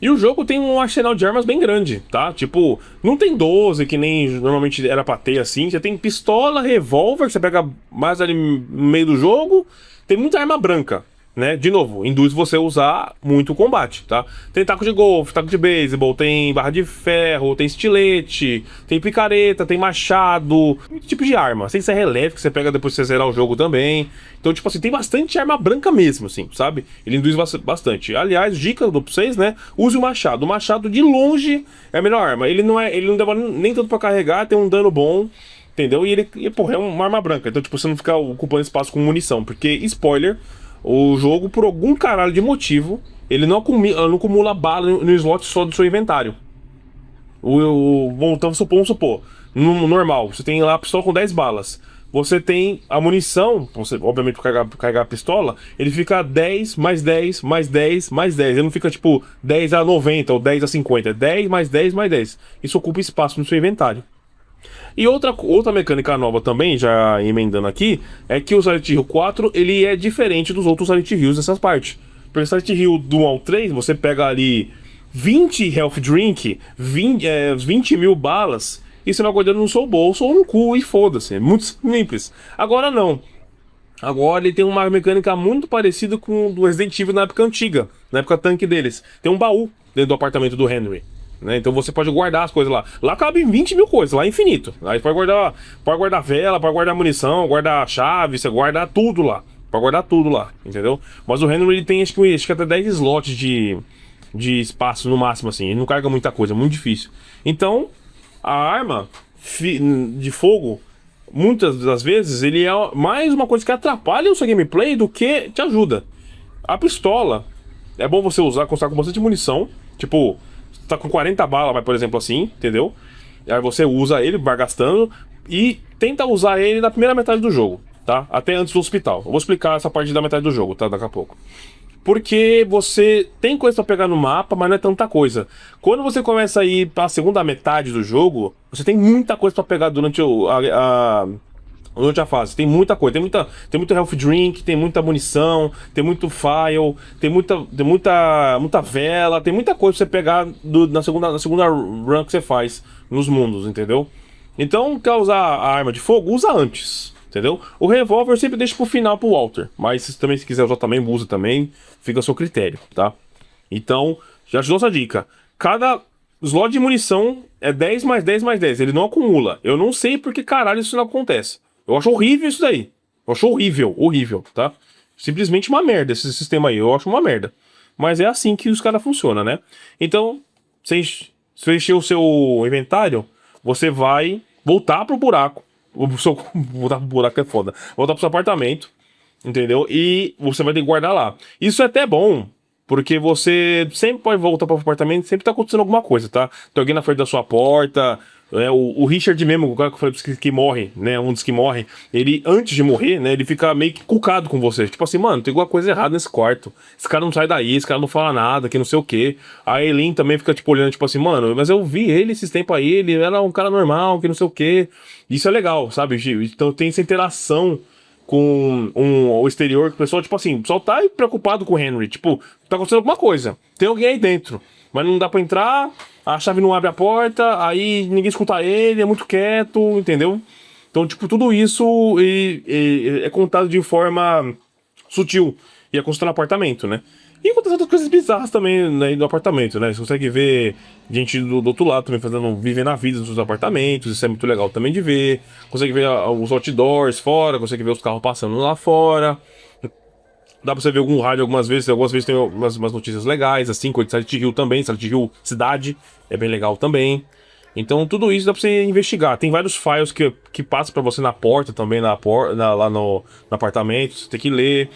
E o jogo tem um arsenal de armas bem grande, tá? Tipo, não tem 12, que nem normalmente era pra ter, assim. Você tem pistola, revólver, que você pega mais ali no meio do jogo. Tem muita arma branca, né? De novo, induz você a usar muito o combate, tá? Tem taco de golfe, taco de beisebol, tem barra de ferro, tem estilete, tem picareta, tem machado, muito tipo de arma. Tem serra elétrica que você pega depois que você zerar o jogo também. Então, tipo assim, tem bastante arma branca mesmo, assim, sabe? Ele induz bastante. Aliás, dica que eu dou pra vocês, né? Use o machado. O machado, de longe, é a melhor arma. Ele não demora nem tanto pra carregar, tem um dano bom, entendeu? Porra, é uma arma branca. Então, tipo, você não fica ocupando espaço com munição. Porque, spoiler, o jogo, por algum caralho de motivo, ele não acumula bala no slot só do seu inventário. Então, vamos supor, no normal, você tem lá a pistola com 10 balas. Você tem a munição, você, obviamente, para carregar a pistola, ele fica 10, mais 10, mais 10, mais 10. Ele não fica tipo 10 a 90 ou 10 a 50. É 10, mais 10, mais 10. Isso ocupa espaço no seu inventário. E outra mecânica nova também, já emendando aqui, é que o Silent Hill 4, ele é diferente dos outros Silent Hills nessas partes. Porque o Silent Hill do 1 ao 3, você pega ali 20 health drink, 20 mil balas, e você vai guardando no seu bolso ou no cu e foda-se. É muito simples. Agora não. Agora ele tem uma mecânica muito parecida com o do Resident Evil na época antiga, na época tanque deles. Tem um baú dentro do apartamento do Henry, né? Então você pode guardar as coisas lá. Lá cabem 20 mil coisas, lá é infinito. Aí pode guardar vela, pode guardar munição, guardar chave, você guarda tudo lá. Pode guardar tudo lá, entendeu? Mas o Henry ele tem acho que até 10 slots de espaço no máximo, assim. Ele não carrega muita coisa, é muito difícil. Então, a arma de fogo, muitas das vezes, ele é mais uma coisa que atrapalha o seu gameplay do que te ajuda. A pistola, é bom você usar, constar com bastante munição. Tipo, tá com 40 balas, vai, por exemplo, assim, entendeu? Aí você usa ele, vai gastando, e tenta usar ele na primeira metade do jogo, tá? Até antes do hospital. Eu vou explicar essa parte da metade do jogo, tá? Daqui a pouco. Porque você tem coisa pra pegar no mapa, mas não é tanta coisa. Quando você começa a ir pra segunda metade do jogo, você tem muita coisa pra pegar durante a fase. Tem muita coisa. Tem muito health drink, tem muita munição, tem muito file, tem muita vela, tem muita coisa pra você pegar na segunda run que você faz nos mundos, entendeu? Então, quer usar a arma de fogo, usa antes. Entendeu? O revólver eu sempre deixo pro final pro Walter. Mas se quiser usar também, usa também. Fica a seu critério, tá? Então, já te dou essa dica. Cada slot de munição é 10 mais 10 mais 10. Ele não acumula. Eu não sei por que caralho isso não acontece. Eu acho horrível isso daí. Eu acho horrível, tá? Simplesmente uma merda esse sistema aí. Eu acho uma merda. Mas é assim que os caras funcionam, né? Então, se encher o seu inventário, você vai voltar pro buraco. Voltar pro buraco é foda. Voltar pro seu apartamento, entendeu? E você vai ter que guardar lá. Isso é até bom, porque você sempre pode voltar pro apartamento, sempre tá acontecendo alguma coisa, tá? Tem alguém na frente da sua porta. O Richard mesmo, o cara que eu falei que morre, né? Um dos que morre, ele, antes de morrer, né? Ele fica meio que cucado com você. Tipo assim, mano, tem alguma coisa errada nesse quarto. Esse cara não sai daí, esse cara não fala nada, que não sei o quê. A Eileen também fica, tipo, olhando, tipo assim, mano, mas eu vi ele esses tempos aí, ele era um cara normal, que não sei o quê. Isso é legal, sabe, Gil? Então tem essa interação com o exterior, que o pessoal, tipo assim, o pessoal tá preocupado com o Henry. Tipo, tá acontecendo alguma coisa. Tem alguém aí dentro, mas não dá pra entrar. A chave não abre a porta, aí ninguém escuta ele, é muito quieto, entendeu? Então, tipo, tudo isso é contado de forma sutil. e acontece no apartamento, né? E acontecem outras coisas bizarras também, né, no apartamento, né? Você consegue ver gente do outro lado também vivendo a vida dos apartamentos, isso é muito legal também de ver. Consegue ver os outdoors fora, consegue ver os carros passando lá fora. Dá pra você ver algum rádio algumas vezes tem umas notícias legais, assim, coisa de Silent Hill também, Silent Hill Cidade, é bem legal também. Então tudo isso dá pra você investigar. Tem vários files que passam pra você na porta também, lá no apartamento, você tem que ler.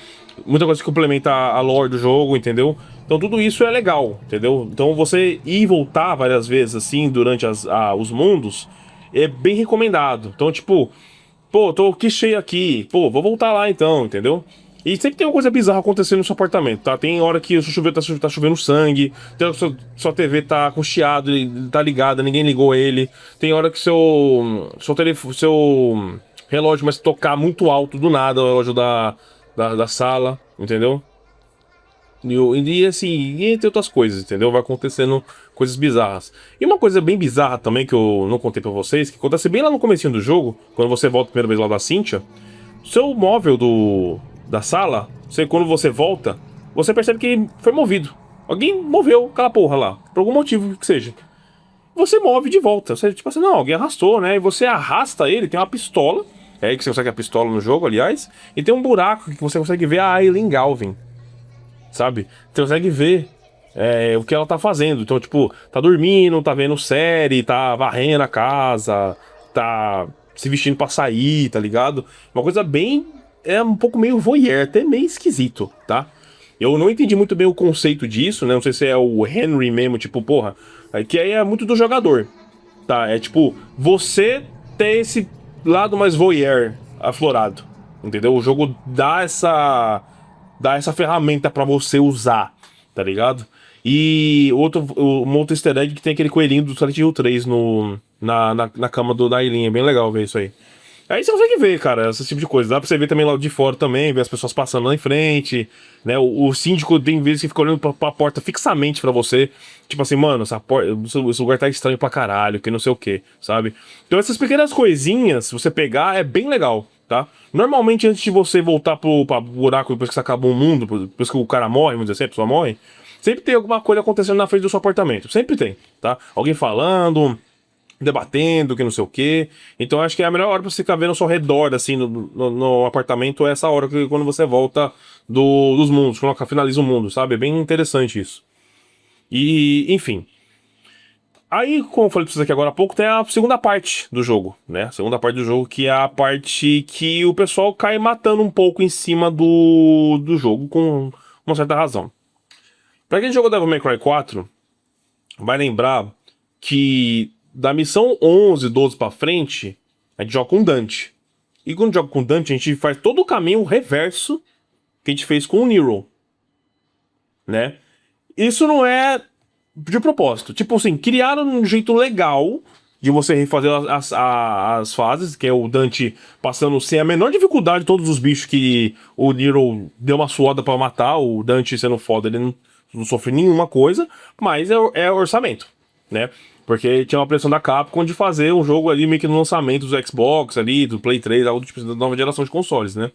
Muita coisa que complementa a lore do jogo, entendeu? Então tudo isso é legal, entendeu? Então você ir e voltar várias vezes, assim, durante os mundos, é bem recomendado. Então, tipo, pô, tô aqui cheio aqui, pô, vou voltar lá então, entendeu? E sempre tem uma coisa bizarra acontecendo no seu apartamento, tá? Tem hora que o seu chuveiro tá chovendo sangue, tem hora que sua TV tá com chiado, tá ligada, ninguém ligou ele. Tem hora que seu relógio começa a tocar muito alto do nada, o relógio da sala, entendeu? E assim, entre outras coisas, entendeu? Vai acontecendo coisas bizarras. E uma coisa bem bizarra também que eu não contei pra vocês, que acontece bem lá no comecinho do jogo, quando você volta a primeira vez lá da Cynthia, seu móvel da sala, quando você volta, você percebe que ele foi movido. Alguém moveu aquela porra lá, por algum motivo que seja. Você move de volta. Você, tipo assim, não, alguém arrastou, né? E você arrasta ele, tem uma pistola. É aí que você consegue a pistola no jogo, aliás. E tem um buraco que você consegue ver a Aileen Galvin. Sabe? Você consegue ver o que ela tá fazendo. Então, tipo, tá dormindo, tá vendo série, tá varrendo a casa, tá se vestindo pra sair, tá ligado? Uma coisa bem... É um pouco meio voyeur, até meio esquisito, tá? Eu não entendi muito bem o conceito disso, né? Não sei se é o Henry mesmo, tipo, porra... Que aí é muito do jogador, tá? É tipo, você tem esse lado mais voyeur aflorado, entendeu? O jogo dá essa ferramenta pra você usar, tá ligado? E um outro easter egg que tem aquele coelhinho do Silent Hill 3 na cama da Aileen, é bem legal ver isso aí. Aí você consegue ver, cara, esse tipo de coisa. Dá pra você ver também lá de fora também, ver as pessoas passando lá em frente, né? O síndico tem vezes que fica olhando pra porta fixamente pra você. Tipo assim, mano, esse lugar tá estranho pra caralho, que não sei o que, sabe? Então essas pequenas coisinhas, se você pegar, é bem legal, tá? Normalmente antes de você voltar pro buraco, depois que você acabou o mundo, depois que o cara morre, vamos dizer assim, a pessoa morre, sempre tem alguma coisa acontecendo na frente do seu apartamento. Sempre tem, tá? Alguém falando... debatendo, que não sei o que. Então acho que é a melhor hora pra você ficar vendo ao seu redor, assim, no apartamento, é essa hora que quando você volta dos mundos, quando finaliza o mundo, sabe? É bem interessante isso. E, enfim. Aí, como eu falei pra vocês aqui agora há pouco, tem a segunda parte do jogo, né? A segunda parte do jogo, que é a parte que o pessoal cai matando um pouco em cima do jogo, com uma certa razão. Pra quem jogou Devil May Cry 4, vai lembrar que da missão 11, 12 pra frente, a gente joga com Dante. E quando joga com Dante, a gente faz todo o caminho reverso que a gente fez com o Nero, né? Isso não é de propósito. Tipo assim, criaram um jeito legal de você refazer as fases, que é o Dante passando sem a menor dificuldade todos os bichos que o Nero deu uma suada pra matar. O Dante sendo foda, ele não sofre nenhuma coisa, mas é orçamento, né? Porque tinha uma pressão da Capcom de fazer um jogo ali meio que no lançamento do Xbox ali, do Play 3, algo tipo da nova geração de consoles, né?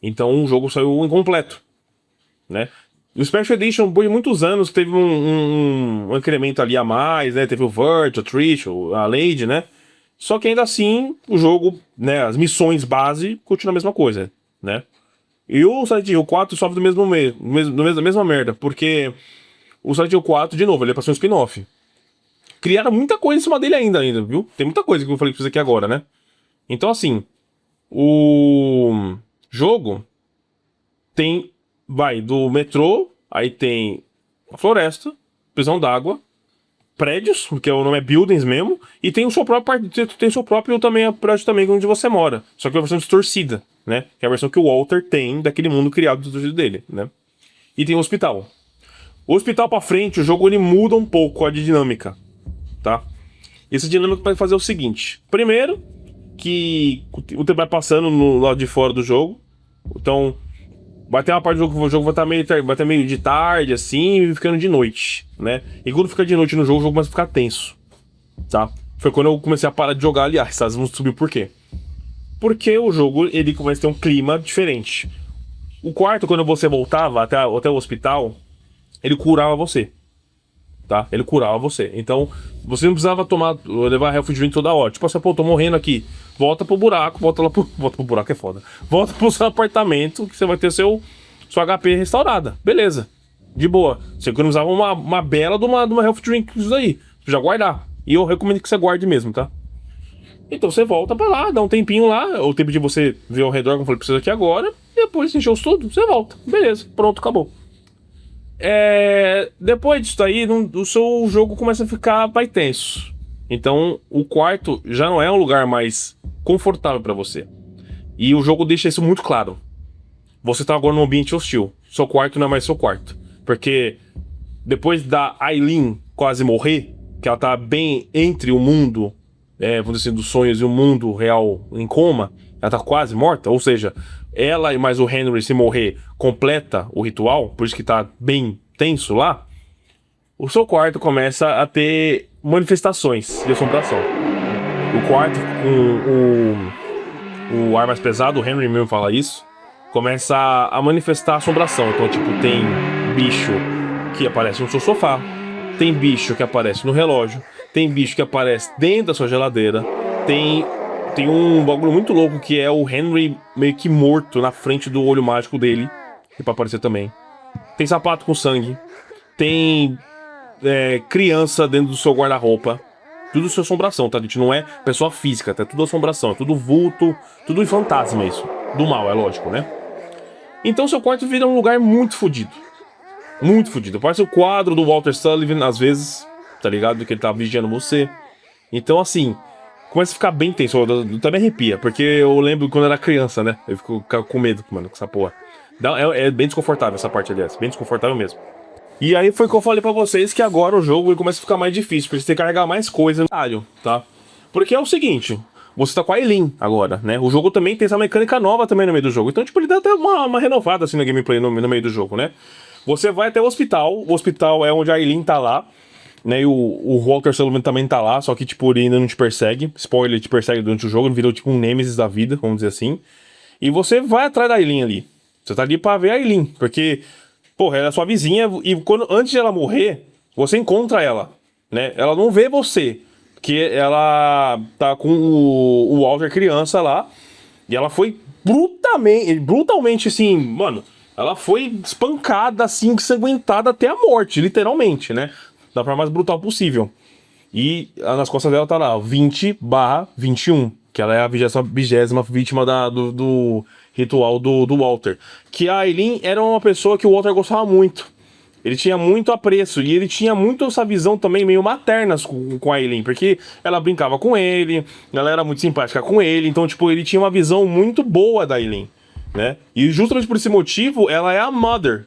Então o jogo saiu incompleto, né? O Special Edition, por muitos anos, teve um incremento ali a mais, né? Teve o Vert, o Trish, a Lady, né? Só que ainda assim, o jogo, né? As missões base continuam a mesma coisa, né? E o Silent Hill 4 sofre da mesma merda, porque o Silent Hill 4, de novo, ele é pra ser um spin-off. Criaram muita coisa em cima dele ainda, viu? Tem muita coisa que eu falei pra vocês aqui agora, né? Então, assim, o jogo vai do metrô, aí tem a floresta, prisão d'água, prédios, porque o nome é buildings mesmo, e tem o seu próprio também, prédio também onde você mora. Só que é a versão distorcida, né? Que é a versão que o Walter tem daquele mundo criado distorcido dele, né? E tem o hospital. O hospital pra frente, o jogo ele muda um pouco a dinâmica, tá? Essa dinâmica vai fazer o seguinte. Primeiro, que o tempo vai passando no lado de fora do jogo. Então, vai ter uma parte do jogo que o jogo vai estar meio de tarde, assim, e ficando de noite, né? E quando fica de noite no jogo, o jogo começa a ficar tenso, tá? Foi quando eu comecei a parar de jogar, aliás, vocês vão subir por quê? Porque o jogo, ele começa a ter um clima diferente. O quarto, quando você voltava até o hospital, ele curava você. Tá? Ele curava você. Então, você não precisava levar health drink toda hora. Tipo assim, pô, tô morrendo aqui. Volta pro buraco, volta pro buraco é foda. Volta pro seu apartamento que você vai ter seu HP restaurada. Beleza. De boa. Você economizava uma bela de uma health drink isso aí. Já guardar. E eu recomendo que você guarde mesmo, tá? Então você volta pra lá, dá um tempinho lá. O tempo de você ver ao redor, como eu falei, precisa aqui agora. E depois encheu tudo, você volta. Beleza, pronto, acabou. Depois disso aí, o seu jogo começa a ficar mais tenso. Então o quarto já não é um lugar mais confortável pra você. E o jogo deixa isso muito claro. Você tá agora num ambiente hostil. Seu quarto não é mais seu quarto. Porque depois da Aileen quase morrer, que ela tá bem entre o mundo, vamos dizer assim, dos sonhos e o mundo real em coma, ela tá quase morta, ou seja, ela e mais o Henry se morrer completa o ritual, por isso que tá bem tenso lá, o seu quarto começa a ter manifestações de assombração. O quarto com o ar mais pesado, o Henry mesmo fala isso, começa a manifestar assombração. Então, tipo, tem bicho que aparece no seu sofá, tem bicho que aparece no relógio, tem bicho que aparece dentro da sua geladeira, tem um bagulho muito louco que é o Henry meio que morto na frente do olho mágico dele, que pode aparecer também. Tem sapato com sangue, tem criança dentro do seu guarda-roupa. Tudo isso é assombração, tá, gente? Não é pessoa física, tá? Tudo assombração, é tudo vulto, tudo fantasma isso. Do mal, é lógico, né? Então seu quarto vira um lugar muito fodido. Muito fodido. Parece o quadro do Walter Sullivan, às vezes, tá ligado? Que ele tá vigiando você. Então, assim, começa a ficar bem tenso. Eu também arrepia, porque eu lembro quando eu era criança, né? Eu fico com medo, mano, com essa porra. É bem desconfortável essa parte, aliás. Bem desconfortável mesmo. E aí foi que eu falei pra vocês que agora o jogo ele começa a ficar mais difícil, porque você tem que carregar mais coisa no cenário, tá? Porque é o seguinte, você tá com a Aileen agora, né? O jogo também tem essa mecânica nova também no meio do jogo. Então, tipo, ele dá até uma renovada assim na gameplay no meio do jogo, né? Você vai até o hospital é onde a Aileen tá lá, né? E o Walter Sullivan também tá lá, só que, tipo, ele ainda não te persegue. Spoiler, ele te persegue durante o jogo, ele virou tipo um Nemesis da vida, vamos dizer assim. E você vai atrás da Aileen ali. Você tá ali pra ver a Aileen, porque, porra, ela é sua vizinha e antes de ela morrer, você encontra ela, né? Ela não vê você, porque ela tá com o Walter criança lá, e ela foi brutalmente assim, mano, ela foi espancada, assim, ensanguentada até a morte, literalmente, né? Da forma mais brutal possível. E nas costas dela tá lá, 20/21, que ela é a 20ª vítima do ritual do Walter. Que a Aileen era uma pessoa que o Walter gostava muito. Ele tinha muito apreço, e ele tinha muito essa visão também meio materna com a Aileen, porque ela brincava com ele, ela era muito simpática com ele, então, tipo, ele tinha uma visão muito boa da Aileen, né? E justamente por esse motivo, ela é a mother.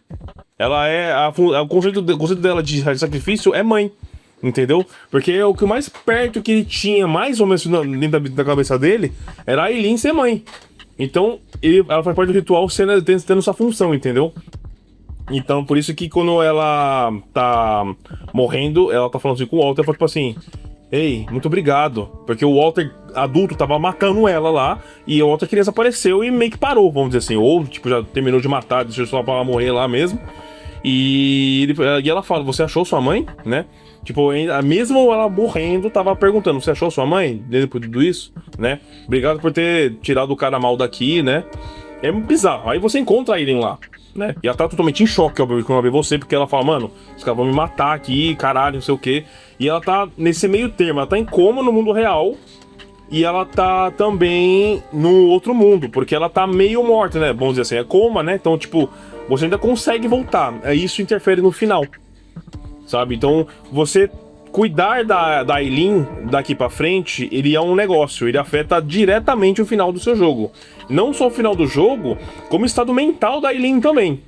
Ela é o conceito dela de sacrifício é mãe, entendeu? Porque o que mais perto que ele tinha, mais ou menos dentro da cabeça dele, era a Aileen ser mãe. Então, ela faz parte do ritual tendo essa função, entendeu? Então, por isso que quando ela tá morrendo, ela tá falando assim com o Walter, tipo assim, ei, muito obrigado. Porque o Walter adulto tava matando ela lá, e a outra criança apareceu e meio que parou, vamos dizer assim. Ou, tipo, já terminou de matar, deixou só pra ela morrer lá mesmo. E ela fala, você achou sua mãe, né? Tipo, mesmo ela morrendo, tava perguntando, você achou sua mãe depois de tudo isso, né? Obrigado por ter tirado o cara mal daqui, né? É bizarro. Aí você encontra a Aileen lá, né? E ela tá totalmente em choque, obviamente, quando ela vê você, porque ela fala, mano, os caras vão me matar aqui, caralho, não sei o quê. E ela tá nesse meio termo, ela tá em coma no mundo real, e ela tá também no outro mundo, porque ela tá meio morta, né? Vamos dizer assim, é coma, né? Então, tipo, você ainda consegue voltar. Isso interfere no final, sabe? Então, você cuidar da Aileen daqui pra frente, ele é um negócio, ele afeta diretamente o final do seu jogo. Não só o final do jogo, como o estado mental da Aileen também,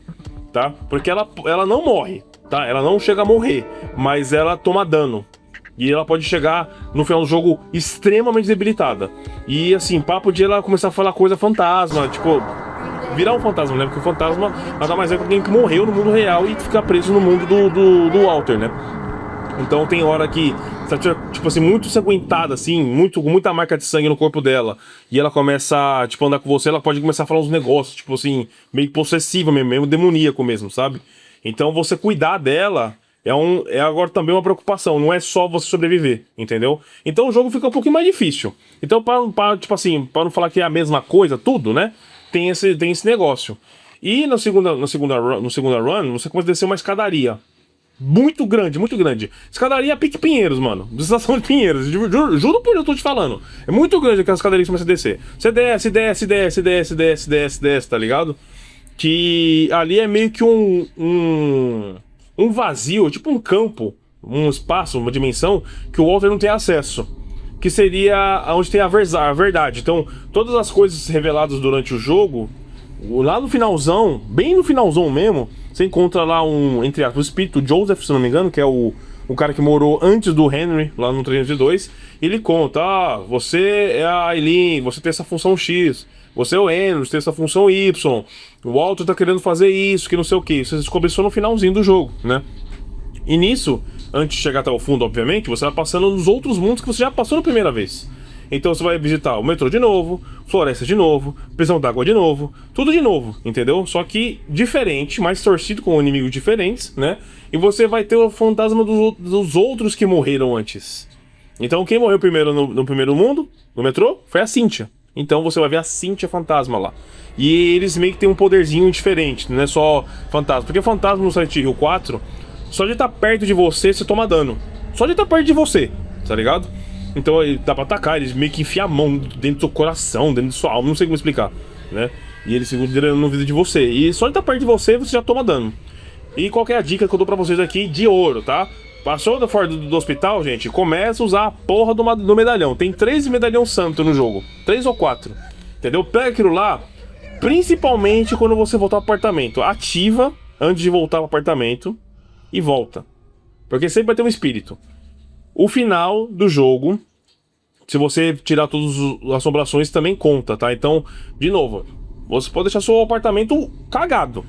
tá? Porque ela não morre, tá? Ela não chega a morrer, mas ela toma dano. E ela pode chegar no final do jogo extremamente debilitada. E assim, papo de ela começar a falar coisa fantasma, tipo, virar um fantasma, né? Porque o fantasma nada mais é que alguém que morreu no mundo real e fica preso no mundo do Walter, né? Então tem hora que Se ela tiver, tipo assim, muito sanguentada, assim, com muita marca de sangue no corpo dela, e ela começa, tipo, a andar com você, ela pode começar a falar uns negócios, tipo assim, meio possessiva mesmo, meio demoníaco mesmo, sabe? Então você cuidar dela é agora também uma preocupação, não é só você sobreviver, entendeu? Então o jogo fica um pouquinho mais difícil. Então, tipo assim, para não falar que é a mesma coisa, tudo, né? Tem esse negócio. E no segunda run, você começa a descer uma escadaria. Muito grande, muito grande. Escadaria Pique Pinheiros, mano. Estação de Pinheiros. Juro por eu tô te falando. É muito grande aquela escadaria que você começa a descer. Você desce, tá ligado? Que ali é meio que um vazio, tipo um campo, um espaço, uma dimensão que o Walter não tem acesso. Que seria onde tem a verdade. Então, todas as coisas reveladas durante o jogo, lá no finalzão, bem no finalzão mesmo, você encontra lá entre aspas, o espírito Joseph, se não me engano, que é o cara que morou antes do Henry, lá no 302. Ele conta, você é a Eileen, você tem essa função X. Você é o Henry, você tem essa função Y. O Walter tá querendo fazer isso, que não sei o que. Você descobre só no finalzinho do jogo, né? E nisso, antes de chegar até o fundo, obviamente, você vai passando nos outros mundos que você já passou na primeira vez. Então você vai visitar o metrô de novo, floresta de novo, prisão d'água de novo, tudo de novo, entendeu? Só que diferente, mais torcido com inimigos diferentes, né? E você vai ter o fantasma dos outros que morreram antes. Então quem morreu primeiro no primeiro mundo, no metrô, foi a Cynthia. Então você vai ver a Cynthia fantasma lá. E eles meio que tem um poderzinho diferente, não é só fantasma. Porque fantasma no Silent Hill 4, só de estar perto de você toma dano. Só de estar perto de você, tá ligado? Então dá pra atacar, eles meio que enfiam a mão dentro do seu coração, dentro da sua alma, não sei como explicar, né? E eles ficam drenando no vida de você. E só de estar perto de você já toma dano. E qual que é a dica que eu dou pra vocês aqui de ouro, tá? Passou fora do hospital, gente, começa a usar a porra do medalhão. Tem 3 medalhão santo no jogo. 3 ou 4. Entendeu? Pega aquilo lá, principalmente quando você voltar pro apartamento. Ativa antes de voltar pro apartamento e volta. Porque sempre vai ter um espírito. O final do jogo, se você tirar todas as assombrações, também conta, tá? Então, de novo, você pode deixar seu apartamento cagado.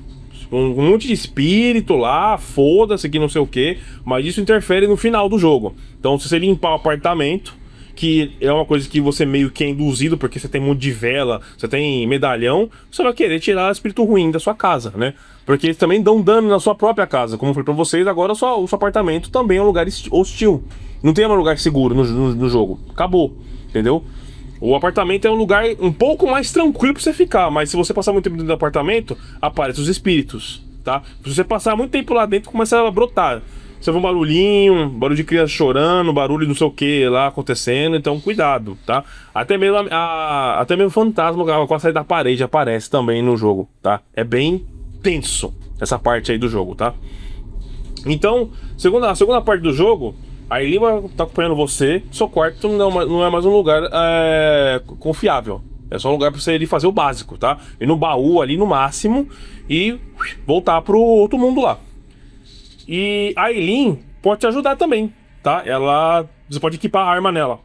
Um monte de espírito lá, foda-se que não sei o que, mas isso interfere no final do jogo. Então, se você limpar o apartamento, que é uma coisa que você meio que é induzido, porque você tem um monte de vela, você tem medalhão, você vai querer tirar o espírito ruim da sua casa, né? Porque eles também dão dano na sua própria casa. Como eu falei pra vocês, agora o seu apartamento também é um lugar hostil. Não tem mais lugar seguro no jogo. Acabou, entendeu? O apartamento é um lugar um pouco mais tranquilo pra você ficar, mas se você passar muito tempo dentro do apartamento, aparecem os espíritos, tá? Se você passar muito tempo lá dentro, começa a brotar. Você vê um barulhinho, barulho de criança chorando, barulho não sei o que lá acontecendo, então cuidado, tá? Até mesmo fantasma com a saída da parede aparece também no jogo, tá? É bem tenso essa parte aí do jogo, tá? Então, a segunda parte do jogo, a Eileen vai estar acompanhando você. Seu quarto não é mais um lugar confiável. É só um lugar pra você ir fazer o básico, tá? Ir no baú ali no máximo e voltar pro outro mundo lá. E a Eileen pode te ajudar também, tá? Você pode equipar a arma nela.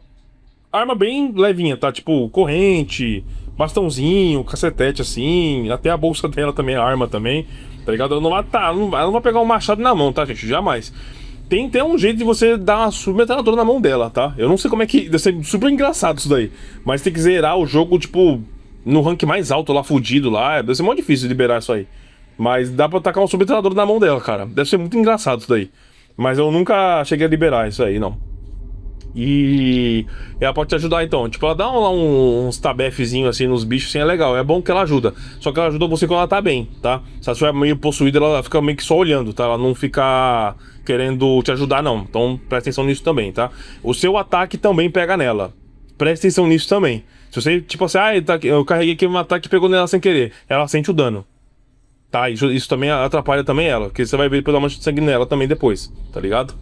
Arma bem levinha, tá? Tipo, corrente, bastãozinho, cacetete assim. Até a bolsa dela também é arma também, tá ligado? Ela não vai pegar um machado na mão, tá, gente? Jamais. Tem um jeito de você dar uma submetralhadora na mão dela, tá? Eu não sei como é que... Deve ser super engraçado isso daí. Mas tem que zerar o jogo, tipo, no rank mais alto lá, fudido lá. Deve ser muito difícil de liberar isso aí. Mas dá pra tacar uma submetralhadora na mão dela, cara. Deve ser muito engraçado isso daí. Mas eu nunca cheguei a liberar isso aí, não. E ela pode te ajudar então. Tipo, ela dá uns tabefezinhos assim nos bichos, assim, é legal. É bom que ela ajuda. Só que ela ajuda você quando ela tá bem, tá? Se ela estiver meio possuída, ela fica meio que só olhando, tá? Ela não fica querendo te ajudar, não. Então presta atenção nisso também, tá? O seu ataque também pega nela. Presta atenção nisso também. Se você, tipo assim, eu carreguei aqui um ataque e pegou nela sem querer, ela sente o dano. Tá? Isso também atrapalha também ela. Porque você vai ver depois da mancha de sangue nela também depois, tá ligado?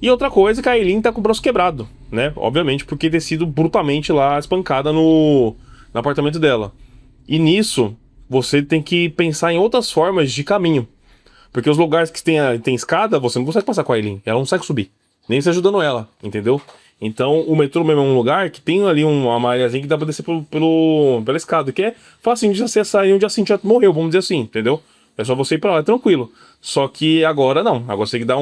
E outra coisa é que a Eileen tá com o braço quebrado, né? Obviamente, porque ter sido brutalmente lá espancada no apartamento dela. E nisso, você tem que pensar em outras formas de caminho. Porque os lugares que tem escada, você não consegue passar com a Eileen. Ela não consegue subir. Nem se ajudando ela, entendeu? Então, o metrô mesmo é um lugar que tem ali uma areazinha que dá pra descer pela escada. Que é facinho de acessar aí onde a Cynthia morreu, vamos dizer assim, entendeu? É só você ir pra lá, é tranquilo. Só que agora não. Agora você tem que dar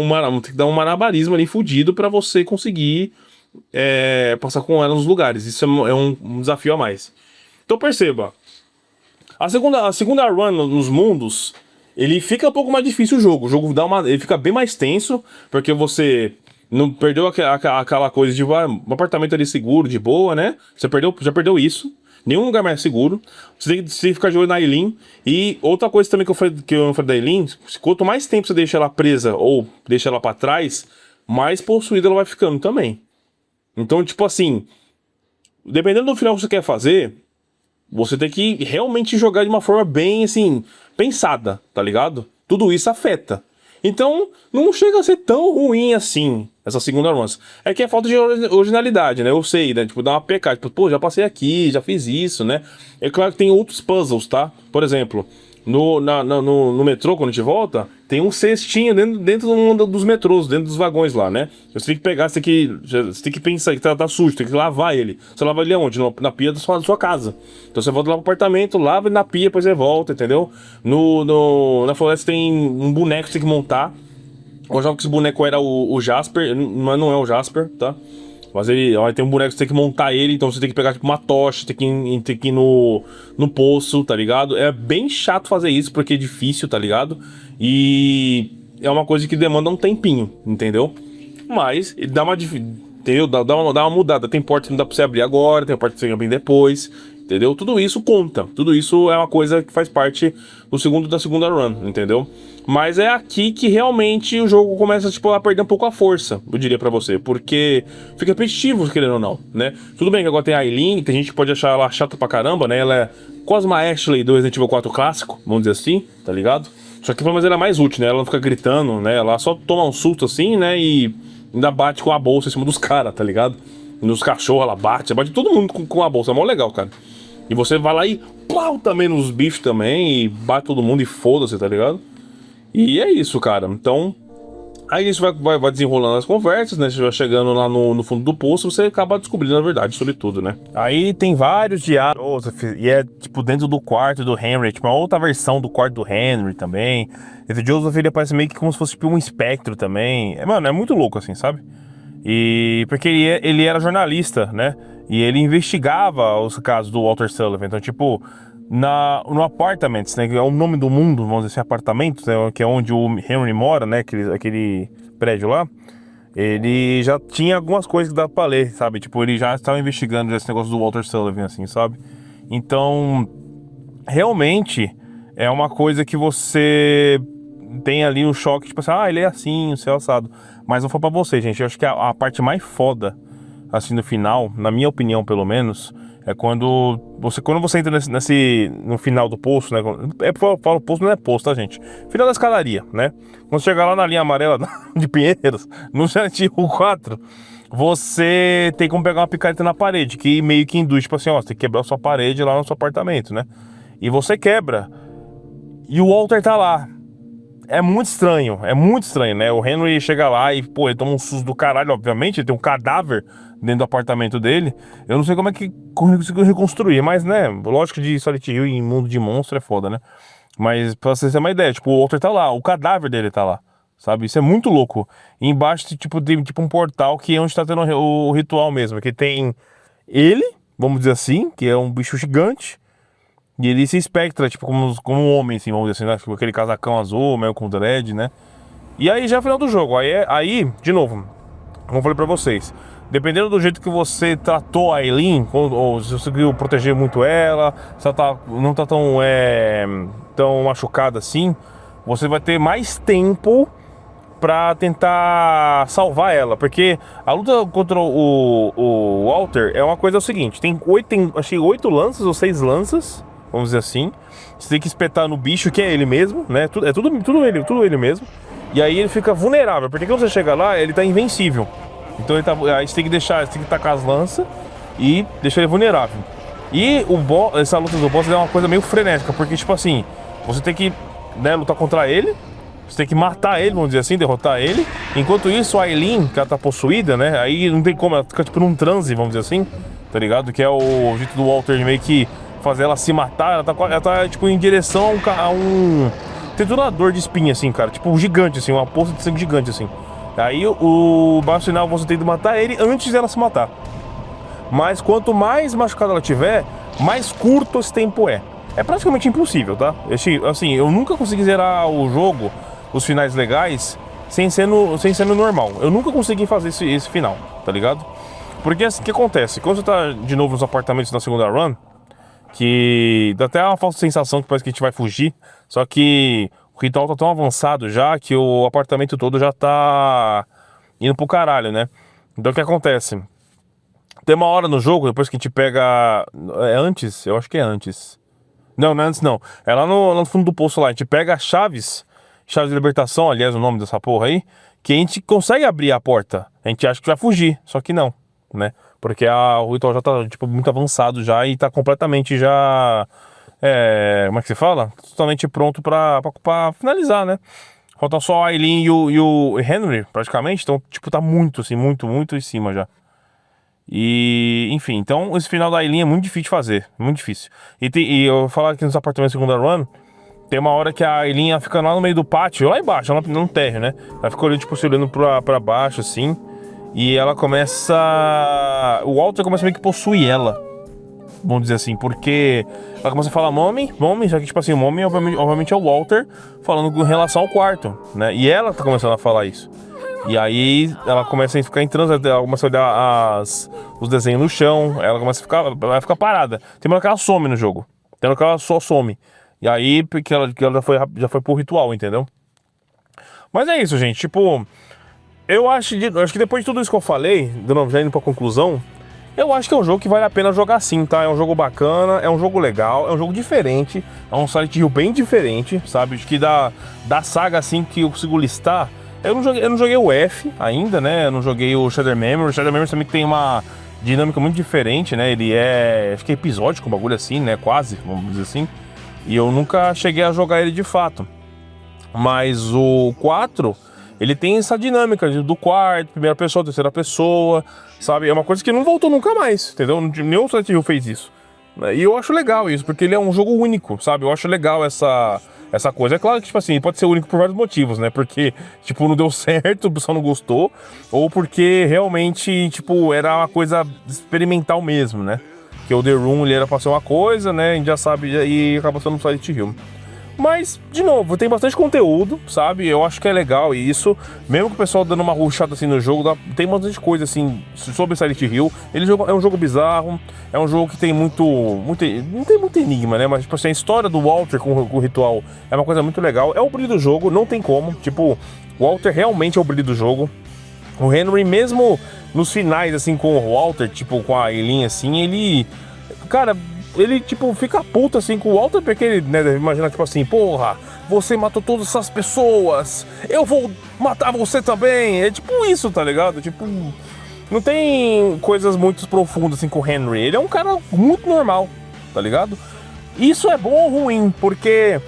um malabarismo ali fudido pra você conseguir passar com ela nos lugares. Isso é um desafio a mais. Então perceba. A segunda run nos mundos, ele fica um pouco mais difícil o jogo. O jogo ele fica bem mais tenso, porque você não perdeu aquela coisa de um apartamento ali seguro, de boa, né? Já perdeu isso. Nenhum lugar mais seguro. Você tem que ficar de olho na Eileen. E outra coisa também que eu falei da Eileen, quanto mais tempo você deixa ela presa ou deixa ela pra trás, mais possuída ela vai ficando também. Então, tipo assim, dependendo do final que você quer fazer, você tem que realmente jogar de uma forma bem, assim, pensada, tá ligado? Tudo isso afeta. Então, não chega a ser tão ruim assim, essa segunda run. É que é falta de originalidade, né? Eu sei, né? Tipo, dá uma pecada. Tipo, pô, já passei aqui, já fiz isso, né? É claro que tem outros puzzles, tá? Por exemplo, no metrô, quando a gente volta, tem um cestinho dentro dos metrôs, dentro dos vagões lá, né? Você tem que pegar, você tem que pensar que tá sujo, tem que lavar ele. Você lava ele aonde? Na pia da sua casa. Então você volta lá pro apartamento, lava ele na pia, depois você volta, entendeu? Na floresta tem um boneco que você tem que montar. Eu achava que esse boneco era o Jasper, mas não é o Jasper, tá? Mas ele tem um boneco que você tem que montar ele, então você tem que pegar tipo uma tocha, tem que ir no poço, tá ligado? É bem chato fazer isso, porque é difícil, tá ligado? E é uma coisa que demanda um tempinho, entendeu? Mas ele dá entendeu? Dá uma mudada. Tem porta que não dá pra você abrir agora, tem porta que você abrir depois, entendeu? Tudo isso conta. Tudo isso é uma coisa que faz parte da segunda run, entendeu? Mas é aqui que realmente o jogo começa tipo, a perder um pouco a força, eu diria pra você. Porque fica repetitivo, querendo ou não, né? Tudo bem que agora tem a Eileen, tem gente que pode achar ela chata pra caramba, né? Ela é quase uma Ashley do Resident Evil 4 clássico, vamos dizer assim, tá ligado? Só que pelo menos ela é mais útil, né? Ela não fica gritando, né? Ela só toma um susto assim, né? E ainda bate com a bolsa em cima dos caras, tá ligado? E nos cachorros ela bate todo mundo com a bolsa, é mó legal, cara. E você vai lá e plau também nos bichos também, e bate todo mundo e foda-se, tá ligado? E é isso, cara. Então, aí isso vai desenrolando as conversas, né? Você vai chegando lá no fundo do poço, você acaba descobrindo a verdade sobre tudo, né? Aí tem vários diálogos, e é tipo dentro do quarto do Henry, tipo uma outra versão do quarto do Henry também. Esse Joseph, ele aparece meio que como se fosse tipo um espectro também. Mano, é muito louco assim, sabe? E porque ele era jornalista, né? E ele investigava os casos do Walter Sullivan. Então, tipo, no Apartments, né? Que é o nome do mundo, vamos dizer assim, Apartamentos, né, que é onde o Henry mora, né? Aquele prédio lá. Ele já tinha algumas coisas que dá pra ler, sabe? Tipo, ele já estava investigando esse negócio do Walter Sullivan, assim, sabe? Então, realmente, é uma coisa que você tem ali um choque, tipo assim, ele é assim, o céu assado. Mas não foi pra você, gente. Eu acho que a parte mais foda, assim, no final, na minha opinião, pelo menos, é quando você entra no final do poço, né? Eu falo poço, não é poço, tá, gente? Final da escadaria, né? Quando você chegar lá na linha amarela de Pinheiros, no Resident Evil 4, você tem como pegar uma picareta na parede, que meio que induz, tipo assim, você tem que quebrar a sua parede lá no seu apartamento, né? E você quebra, e o Walter tá lá. É muito estranho, né? O Henry chega lá e, pô, ele toma um susto do caralho, obviamente, ele tem um cadáver dentro do apartamento dele. Eu não sei como é que conseguiu reconstruir, mas, né, lógico de Silent Hill em mundo de monstro é foda, né? Mas pra vocês terem uma ideia, tipo, o Walter tá lá, o cadáver dele tá lá, sabe? Isso é muito louco. E embaixo tem tipo um portal que é onde tá tendo o ritual mesmo, que tem ele, vamos dizer assim, que é um bicho gigante. E ele se espectra, tipo, como um homem, assim, vamos dizer assim, né? Tipo, aquele casacão azul, meio com dread, né? E aí já é o final do jogo. Aí, de novo, como eu falei pra vocês, dependendo do jeito que você tratou a Eileen, ou se você conseguiu proteger muito ela, se ela não tá tão machucada assim, você vai ter mais tempo pra tentar salvar ela. Porque a luta contra o Walter é uma coisa, o seguinte, tem acho que 8 lanças ou 6 lanças, vamos dizer assim. Você tem que espetar no bicho, que é ele mesmo, né? É tudo ele mesmo. E aí ele fica vulnerável, porque quando você chega lá, ele tá invencível. Então aí você tem que tacar as lanças e deixar ele vulnerável. E essa luta do boss é uma coisa meio frenética, porque tipo assim, você tem que, né, lutar contra ele, você tem que matar ele, vamos dizer assim, derrotar ele. Enquanto isso, a Eileen, que ela tá possuída, né? Aí não tem como, ela fica tipo num transe, vamos dizer assim, tá ligado? Que é o jeito do Walter meio que fazer ela se matar. Ela tá tipo em direção a um triturador de espinha, assim, cara. Tipo, um gigante, assim, uma poça de sangue gigante, assim. Aí o baixo final você tem que matar ele antes dela se matar. Mas quanto mais machucada ela tiver, mais curto esse tempo é. É praticamente impossível, tá? Assim, eu nunca consegui zerar o jogo, os finais legais, sem ser no normal. Eu nunca consegui fazer esse final, tá ligado? Porque assim, o que acontece? Quando você tá de novo nos apartamentos na segunda run, que dá até uma falsa sensação que parece que a gente vai fugir, só que o ritual tá tão avançado já que o apartamento todo já tá indo pro caralho, né? Então o que acontece? Tem uma hora no jogo, depois que a gente pega... É antes? Eu acho que é antes. Não, não é antes não. É lá no fundo do poço lá. A gente pega as chaves de libertação, aliás, o nome dessa porra aí, que a gente consegue abrir a porta. A gente acha que vai fugir, só que não, né? Porque o ritual já tá, tipo, muito avançado já e tá completamente já... como é que se fala? Totalmente pronto pra finalizar, né? Faltam só a Eileen e o Henry, praticamente. Então, tipo, tá muito, assim, muito em cima já. E, enfim, então esse final da Eileen é muito difícil de fazer, muito difícil. E eu vou falar aqui nos apartamentos segunda run, tem uma hora que a Eileen fica lá no meio do pátio, lá embaixo, lá no térreo, né? Ela fica olhando, tipo, se olhando pra baixo, assim. E ela começa... O Walter começa meio que possuir ela, vamos dizer assim, porque ela começa a falar mommy, só que, tipo assim, o mommy obviamente é o Walter falando com relação ao quarto, né? E ela tá começando a falar isso. E aí ela começa a ficar em transe, ela começa a olhar os desenhos no chão, ela começa a ficar parada. Tem uma hora que ela some no jogo, tem uma hora que ela só some. E aí porque ela já foi pro ritual, entendeu? Mas é isso, gente, tipo, eu acho que depois de tudo isso que eu falei, de novo, já indo pra conclusão, eu acho que é um jogo que vale a pena jogar sim, tá? É um jogo bacana, é um jogo legal, é um jogo diferente, é um Silent Hill bem diferente, sabe? Acho que da saga assim que eu consigo listar. Eu não joguei o F ainda, né? Eu não joguei o Shattered Memories. O Shattered Memories também tem uma dinâmica muito diferente, né? Ele acho que é episódico, um bagulho assim, né? Quase, vamos dizer assim. E eu nunca cheguei a jogar ele de fato. Mas o 4, ele tem essa dinâmica do quarto, primeira pessoa, terceira pessoa, sabe? É uma coisa que não voltou nunca mais, entendeu? Nenhum Silent Hill fez isso. E eu acho legal isso, porque ele é um jogo único, sabe? Eu acho legal essa coisa. É claro que, tipo assim, pode ser único por vários motivos, né? Porque, tipo, não deu certo, o pessoal não gostou, ou porque realmente, tipo, era uma coisa experimental mesmo, né? Que o The Room, ele era pra ser uma coisa, né? A gente já sabe, e acaba sendo um Silent Hill. Mas, de novo, tem bastante conteúdo, sabe? Eu acho que é legal e isso, mesmo que o pessoal dando uma rushada assim no jogo, tem bastante coisa assim sobre Silent Hill. Ele é um jogo bizarro, é um jogo que tem muito não tem muito enigma, né? Mas, tipo assim, a história do Walter com o ritual é uma coisa muito legal. É o brilho do jogo, não tem como. Tipo, o Walter realmente é o brilho do jogo. O Henry, mesmo nos finais, assim, com o Walter, tipo, com a Eileen, assim, ele... Cara... Ele, tipo, fica puto, assim, com o Walter, porque ele, né, deve imaginar, tipo assim, porra, você matou todas essas pessoas, eu vou matar você também. É tipo isso, tá ligado? Tipo, não tem coisas muito profundas, assim, com o Henry. Ele é um cara muito normal, tá ligado? Isso é bom ou ruim, porque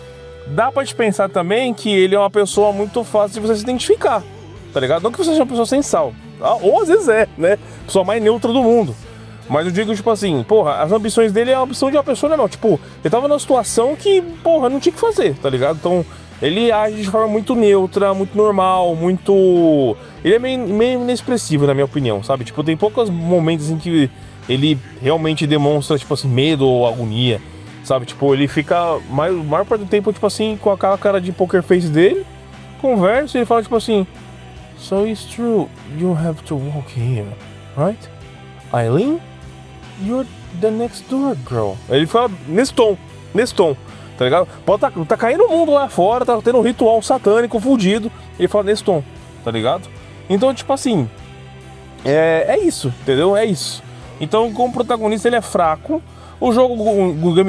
dá pra te pensar também que ele é uma pessoa muito fácil de você se identificar, tá ligado? Não que você seja uma pessoa sem sal, tá? Ou às vezes é, né? Pessoa mais neutra do mundo. Mas eu digo, tipo assim, porra, as ambições dele é a ambição de uma pessoa normal. Tipo, ele tava numa situação que, porra, não tinha o que fazer, tá ligado? Então, ele age de forma muito neutra, muito normal, muito... Ele é meio inexpressivo, na minha opinião, sabe? Tipo, tem poucos momentos em que ele realmente demonstra, tipo assim, medo ou agonia, sabe? Tipo, ele fica, maior parte do tempo, tipo assim, com aquela cara de poker face dele, conversa e ele fala, tipo assim... So it's true, you have to walk here, right? Eileen? You're the next door, girl. Ele fala nesse tom, tá ligado? Pode tá caindo o mundo lá fora, tá tendo um ritual satânico fudido. Ele fala nesse tom, tá ligado? Então, tipo assim, é isso, entendeu? É isso. Então, como protagonista, ele é fraco. O jogo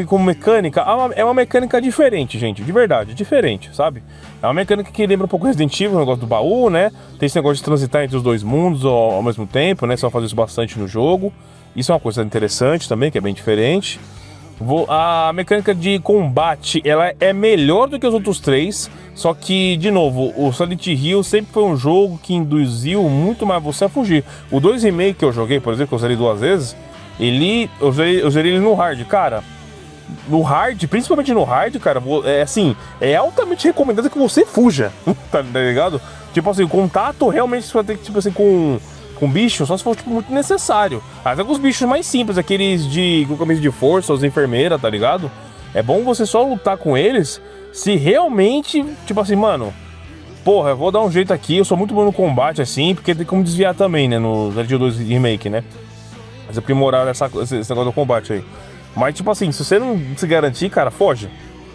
como mecânica é uma mecânica diferente, gente, de verdade, diferente, sabe? É uma mecânica que lembra um pouco Resident Evil, o negócio do baú, né? Tem esse negócio de transitar entre os dois mundos ao mesmo tempo, né? Você vai fazer isso bastante no jogo. Isso é uma coisa interessante também, que é bem diferente. A mecânica de combate, ela é melhor do que os outros três. Só que, de novo, o Silent Hill sempre foi um jogo que induziu muito mais você a fugir. O 2 Remake que eu joguei, por exemplo, que eu zerei 2 vezes, eu zerei ele no hard. Cara, no hard, principalmente no hard, cara, é assim, é altamente recomendado que você fuja, tá ligado? Tipo assim, o contato realmente você vai ter que, tipo assim, com bicho, só se for tipo, muito necessário. Até com os bichos mais simples, aqueles com camisa de força, os enfermeiras, tá ligado? É bom você só lutar com eles se realmente, tipo assim, mano, porra, eu vou dar um jeito aqui, eu sou muito bom no combate, assim, porque tem como desviar também, né, no Resident Evil 2 Remake, né? Mas aprimorar esse negócio do combate aí. Mas, tipo assim, se você não se garantir, cara, foge,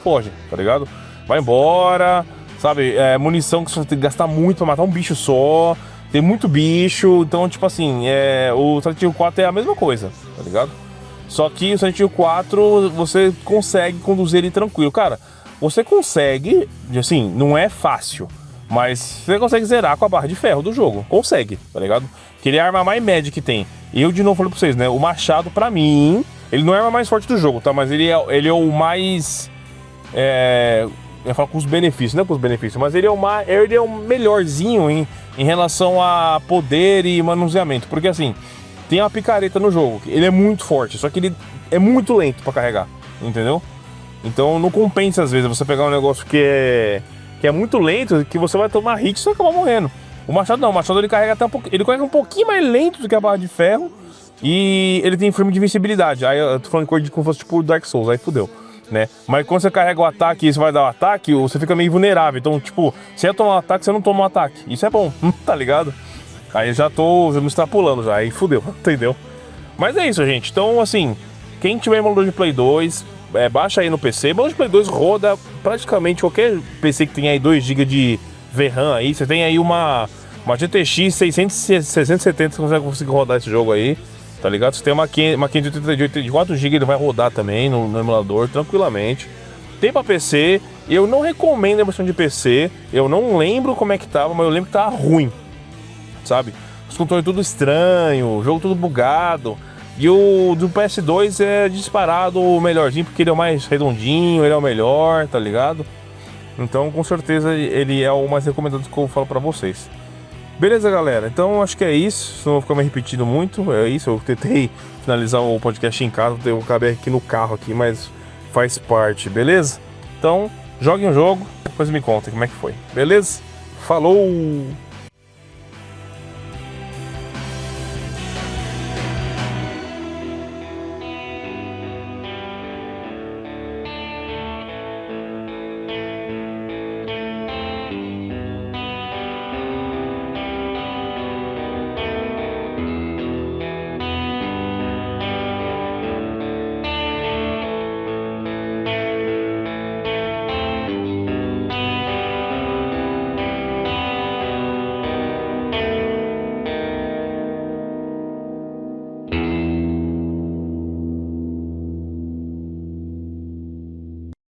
tá ligado? Vai embora, sabe? Munição que você vai ter que gastar muito pra matar um bicho só. Tem muito bicho, então, tipo assim, o Silent Hill 4 é a mesma coisa, tá ligado? Só que o Silent Hill 4, você consegue conduzir ele tranquilo. Cara, você consegue, assim, não é fácil, mas você consegue zerar com a barra de ferro do jogo. Consegue, tá ligado? Que ele é a arma mais média que tem. E eu, de novo, falei pra vocês, né? O machado, pra mim, ele não é a arma mais forte do jogo, tá? Mas ele é o mais... eu falo com os benefícios, não é com os benefícios, mas ele é o melhorzinho em relação a poder e manuseamento. Porque, assim, tem uma picareta no jogo. Ele é muito forte, só que ele é muito lento pra carregar, entendeu? Então não compensa, às vezes, você pegar um negócio que é muito lento, que você vai tomar hit e você vai acabar morrendo. O machado não, o machado ele carrega até ele carrega um pouquinho mais lento do que a barra de ferro e ele tem frame de invencibilidade. Aí eu tô falando de como fosse tipo Dark Souls, aí fudeu, né? Mas quando você carrega o ataque e você vai dar o ataque, você fica meio vulnerável. Então, tipo, se ia tomar um ataque, você não toma um ataque. Isso é bom, tá ligado? Aí eu já me extrapolando já, aí fudeu, entendeu? Mas é isso, gente. Então, assim, quem tiver emulador de Play 2, baixa aí no PC. Emulador de Play 2 roda praticamente qualquer PC que tenha aí 2 GB de VRAM aí. Você tem aí uma GTX 670, você consegue rodar esse jogo aí, tá ligado? Você tem uma 588 de 4 GB, ele vai rodar também no emulador, tranquilamente. Tem pra PC, eu não recomendo a versão de PC, eu não lembro como é que tava, mas eu lembro que tava ruim, sabe? Os controles tudo estranho, o jogo tudo bugado. E o do PS2 é disparado o melhorzinho, porque ele é o mais redondinho, ele é o melhor, tá ligado? Então, com certeza, ele é o mais recomendado que eu falo pra vocês. Beleza, galera? Então, acho que é isso. Não vou ficar me repetindo muito. É isso, eu tentei finalizar o podcast em casa. Eu acabei aqui no carro, aqui, mas faz parte, beleza? Então, joguem o jogo, depois me contem como é que foi. Beleza? Falou!